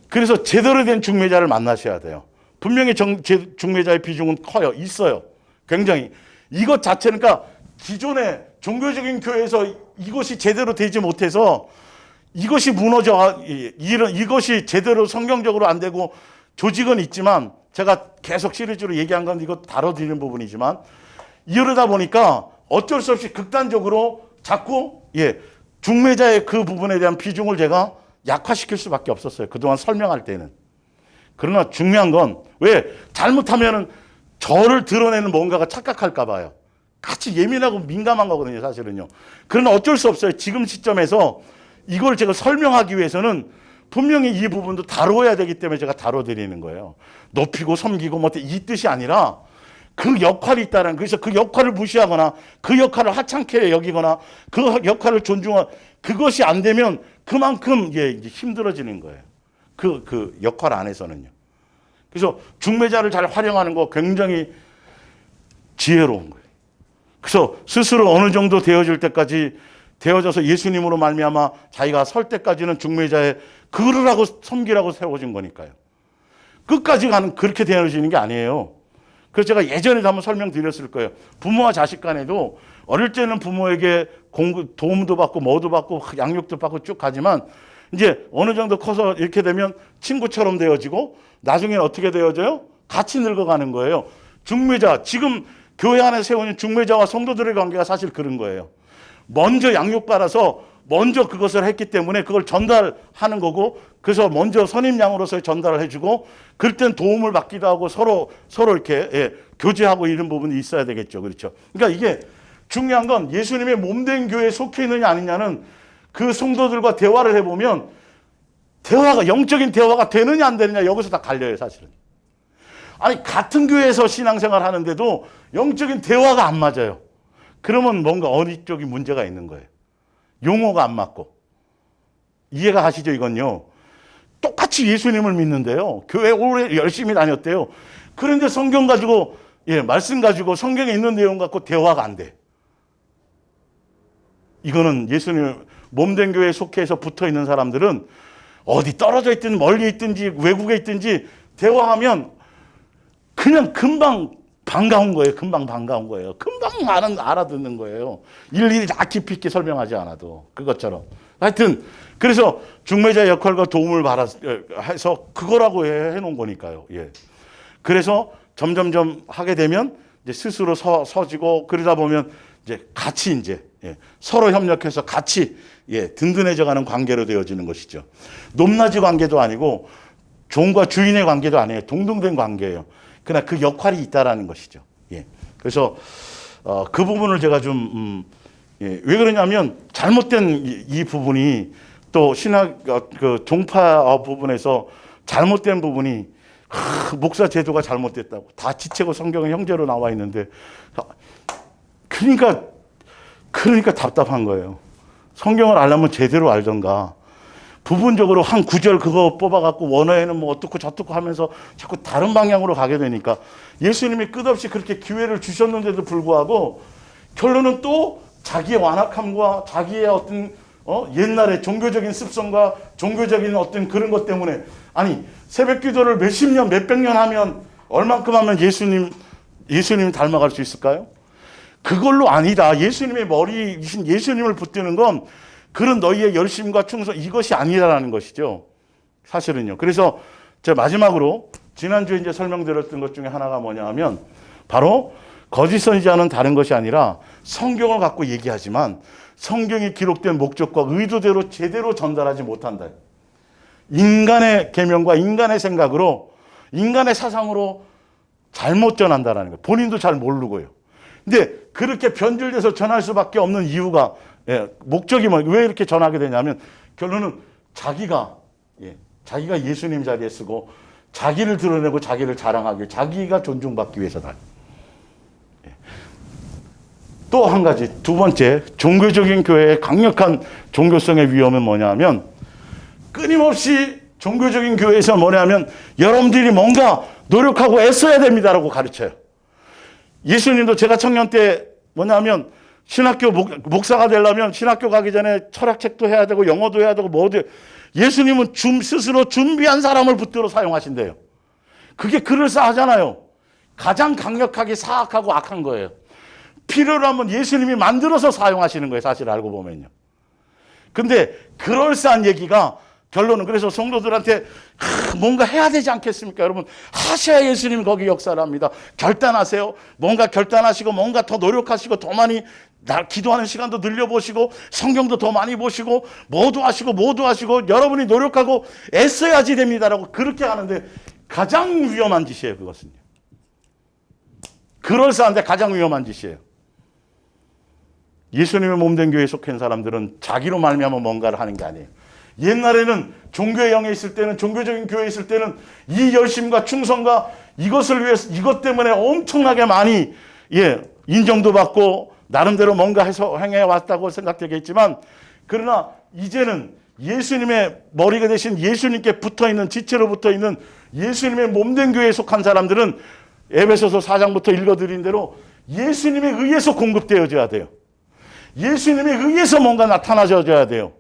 그래서 제대로 된 중매자를 만나셔야 돼요. 분명히 중매자의 비중은 커요. 있어요. 굉장히. 이것 자체는 그러니까 기존의 종교적인 교회에서 이것이 제대로 되지 못해서 이것이 무너져, 이것이 제대로 성경적으로 안 되고 조직은 있지만 제가 계속 시리즈로 얘기한 건 이거 다뤄드리는 부분이지만 이러다 보니까 어쩔 수 없이 극단적으로 자꾸 중매자의 그 부분에 대한 비중을 제가 약화시킬 수밖에 없었어요. 그동안 설명할 때는. 그러나 중요한 건 왜 잘못하면은 저를 드러내는 뭔가가 착각할까 봐요. 같이 예민하고 민감한 거거든요, 사실은요. 그러나 어쩔 수 없어요. 지금 시점에서 이걸 제가 설명하기 위해서는 분명히 이 부분도 다루어야 되기 때문에 제가 다뤄드리는 거예요. 높이고 섬기고 뭐 이 뜻이 아니라 그 역할이 있다는, 그래서 그 역할을 무시하거나 그 역할을 하찮게 여기거나 그 역할을 존중하거나 그것이 안 되면 그만큼 이제 힘들어지는 거예요. 그 역할 안에서는요. 그래서 중매자를 잘 활용하는 거 굉장히 지혜로운 거예요. 그래서 스스로 어느 정도 되어질 때까지 되어져서 예수님으로 말미암아 자기가 설 때까지는 중매자의 그러라고 섬기라고 세워진 거니까요. 끝까지 가는 그렇게 되어지는 게 아니에요. 그래서 제가 예전에도 한번 설명드렸을 거예요. 부모와 자식 간에도 어릴 때는 부모에게 도움도 받고 뭐도 받고 양육도 받고 쭉 가지만 이제 어느 정도 커서 이렇게 되면 친구처럼 되어지고 나중에는 어떻게 되어져요? 같이 늙어가는 거예요. 중매자, 지금 교회 안에 세우는 중매자와 성도들의 관계가 사실 그런 거예요. 먼저 양육받아서 먼저 그것을 했기 때문에 그걸 전달하는 거고, 그래서 먼저 선임양으로서 전달을 해주고, 그럴 땐 도움을 받기도 하고 서로 이렇게 교제하고 이런 부분이 있어야 되겠죠. 그렇죠. 그러니까 이게 중요한 건 예수님의 몸된 교회에 속해 있느냐 아니냐는 그 성도들과 대화를 해보면 영적인 대화가 되느냐 안 되느냐 여기서 다 갈려요, 사실은. 아니, 같은 교회에서 신앙생활 하는데도 영적인 대화가 안 맞아요. 그러면 뭔가 어느 쪽이 문제가 있는 거예요. 용어가 안 맞고. 이해가 가시죠, 이건요? 똑같이 예수님을 믿는데요. 교회 오래 열심히 다녔대요. 그런데 성경 가지고, 말씀 가지고 성경에 있는 내용 갖고 대화가 안 돼. 이거는 예수님 몸된 교회에 속해서 붙어 있는 사람들은 어디 떨어져 있든 멀리 있든지 외국에 있든지 대화하면 그냥 금방 반가운 거예요. 금방 반가운 거예요. 금방 알아듣는 거예요. 일일이 다 깊이 있게 설명하지 않아도. 그것처럼. 하여튼 그래서 중매자의 역할과 도움을 해서 그거라고 해놓은 거니까요. 예. 그래서 점점점 하게 되면 이제 스스로 서지고 그러다 보면 이제 같이 서로 협력해서 같이 든든해져가는 관계로 되어지는 것이죠. 높낮이 관계도 아니고 종과 주인의 관계도 아니에요. 동등된 관계예요. 그러나 그 역할이 있다라는 것이죠. 예. 그래서 그 부분을 제가 좀 예, 왜 그러냐면 잘못된 이 부분이 또 신학 그 종파 부분에서 잘못된 부분이 목사 제도가 잘못됐다고 다 지체고 성경은 형제로 나와 있는데 그러니까 답답한 거예요. 성경을 알려면 제대로 알던가 부분적으로 한 구절 그거 뽑아갖고 원어에는 뭐 어떻고 저떻고 하면서 자꾸 다른 방향으로 가게 되니까 예수님이 끝없이 그렇게 기회를 주셨는데도 불구하고 결론은 또 자기의 완악함과 자기의 어떤 옛날의 종교적인 습성과 종교적인 어떤 그런 것 때문에 아니 새벽 기도를 몇십 년 몇백 년 하면 얼만큼 하면 예수님 닮아갈 수 있을까요? 그걸로 아니다. 예수님의 머리이신 예수님을 붙드는 건 그런 너희의 열심과 충성 이것이 아니라는 것이죠. 사실은요. 그래서 제가 마지막으로 지난주에 이제 설명드렸던 것 중에 하나가 뭐냐 하면 바로 거짓 선지자는 다른 것이 아니라 성경을 갖고 얘기하지만 성경이 기록된 목적과 의도대로 제대로 전달하지 못한다. 인간의 계명과 인간의 생각으로 인간의 사상으로 잘못 전한다라는 거예요. 본인도 잘 모르고요. 근데 그렇게 변질돼서 전할 수밖에 없는 이유가 목적이 왜 이렇게 전하게 되냐면 결론은 자기가 예수님 자리에 쓰고 자기를 드러내고 자기를 자랑하기 자기가 존중받기 위해서다. 또 한 가지 두 번째 종교적인 교회의 강력한 종교성의 위험은 뭐냐면 끊임없이 종교적인 교회에서 뭐냐면 여러분들이 뭔가 노력하고 애써야 됩니다라고 가르쳐요. 예수님도 제가 청년 때 뭐냐면 신학교 목사가 되려면 신학교 가기 전에 철학책도 해야 되고 영어도 해야 되고 뭐도 예수님은 스스로 준비한 사람을 붙들어 사용하신대요. 그게 그럴싸하잖아요. 가장 강력하게 사악하고 악한 거예요. 필요로 하면 예수님이 만들어서 사용하시는 거예요. 사실 알고 보면요. 근데 그럴싸한 얘기가 결론은 그래서 성도들한테 뭔가 해야 되지 않겠습니까? 여러분 하셔야 예수님이 거기 역사를 합니다. 결단하세요. 뭔가 결단하시고 뭔가 더 노력하시고 더 많이 기도하는 시간도 늘려보시고 성경도 더 많이 보시고 뭐도 하시고 여러분이 노력하고 애써야지 됩니다라고 그렇게 하는데 가장 위험한 짓이에요. 그것은요. 그럴싸한데 가장 위험한 짓이에요. 예수님의 몸된 교회에 속한 사람들은 자기로 말미암아 뭔가를 하는 게 아니에요. 옛날에는 종교의 영에 있을 때는 종교적인 교회에 있을 때는 이 열심과 충성과 이것을 위해서 이것 때문에 엄청나게 많이 인정도 받고 나름대로 뭔가 해서 행해 왔다고 생각되겠지만 그러나 이제는 예수님의 머리가 되신 예수님께 붙어있는 지체로 붙어있는 예수님의 몸된 교회에 속한 사람들은 에베소서 4장부터 읽어드린 대로 예수님에 의해서 공급되어져야 돼요. 예수님에 의해서 뭔가 나타나져야 돼요.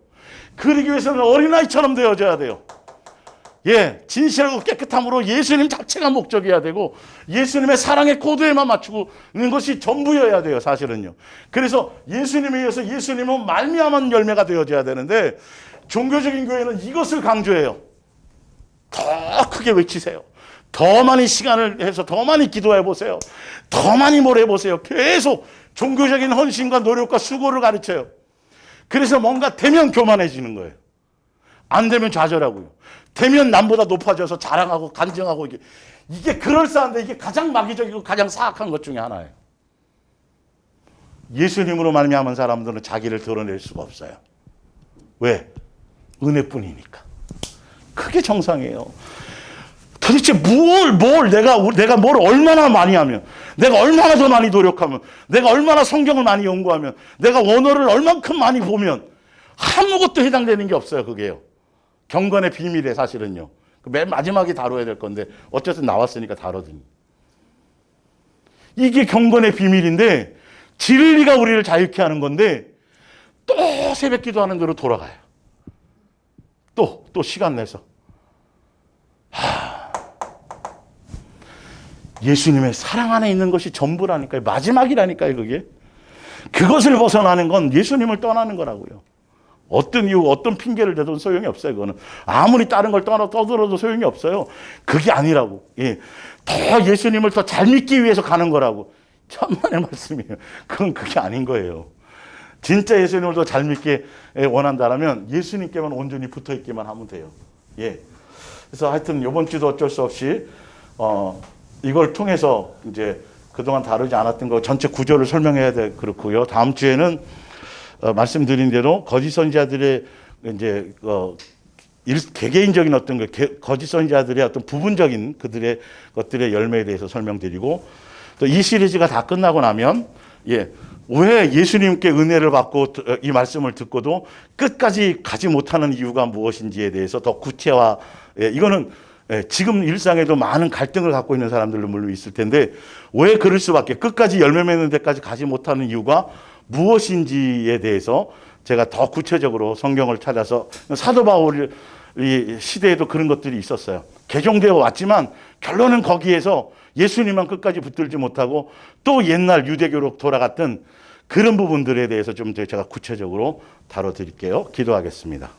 그러기 위해서는 어린아이처럼 되어져야 돼요. 진실하고 깨끗함으로 예수님 자체가 목적이어야 되고 예수님의 사랑의 코드에만 맞추는 것이 전부여야 돼요. 사실은요. 그래서 예수님에 의해서 예수님은 말미암은 열매가 되어져야 되는데 종교적인 교회는 이것을 강조해요. 더 크게 외치세요. 더 많이 시간을 해서 더 많이 기도해 보세요. 더 많이 뭘 해보세요. 계속 종교적인 헌신과 노력과 수고를 가르쳐요. 그래서 뭔가 되면 교만해지는 거예요. 안 되면 좌절하고요. 되면 남보다 높아져서 자랑하고 간증하고 이게 그럴싸한데 이게 가장 마귀적이고 가장 사악한 것 중에 하나예요. 예수님으로 말미암은 사람들은 자기를 드러낼 수가 없어요. 왜? 은혜뿐이니까. 그게 정상이에요. 도대체 내가 뭘 얼마나 많이 하면, 내가 얼마나 더 많이 노력하면, 내가 얼마나 성경을 많이 연구하면, 내가 원어를 얼만큼 많이 보면 아무것도 해당되는 게 없어요. 그게요. 경건의 비밀에 사실은요. 맨 마지막에 다뤄야 될 건데 어쨌든 나왔으니까 다루더니. 이게 경건의 비밀인데 진리가 우리를 자유케 하는 건데 또 새벽 기도하는 대로 돌아가요. 또 시간 내서. 예수님의 사랑 안에 있는 것이 전부라니까요. 마지막이라니까요. 그게. 그것을 벗어나는 건 예수님을 떠나는 거라고요. 어떤 이유, 어떤 핑계를 대도 소용이 없어요. 그거는. 아무리 다른 걸 떠들어도 소용이 없어요. 그게 아니라고. 더 예수님을 더 잘 믿기 위해서 가는 거라고. 천만의 말씀이에요. 그건 그게 아닌 거예요. 진짜 예수님을 더 잘 믿게 원한다면 예수님께만 온전히 붙어 있기만 하면 돼요. 그래서 하여튼 이번 주도 어쩔 수 없이 이걸 통해서 이제 그동안 다루지 않았던 거 전체 구조를 설명해야 돼 그렇고요. 다음 주에는 말씀드린 대로 거짓 선지자들의 이제 개개인적인 어떤 거짓 선지자들의 어떤 부분적인 그들의 것들의 열매에 대해서 설명드리고, 또 이 시리즈가 다 끝나고 나면 왜 예수님께 은혜를 받고 이 말씀을 듣고도 끝까지 가지 못하는 이유가 무엇인지에 대해서 더 구체화. 이거는 지금 일상에도 많은 갈등을 갖고 있는 사람들도 물론 있을 텐데, 왜 그럴 수밖에, 끝까지 열매 맺는 데까지 가지 못하는 이유가 무엇인지에 대해서 제가 더 구체적으로 성경을 찾아서, 사도 바울 시대에도 그런 것들이 있었어요. 개종되어 왔지만 결론은 거기에서 예수님만 끝까지 붙들지 못하고 또 옛날 유대교로 돌아갔던 그런 부분들에 대해서 좀 제가 구체적으로 다뤄드릴게요. 기도하겠습니다.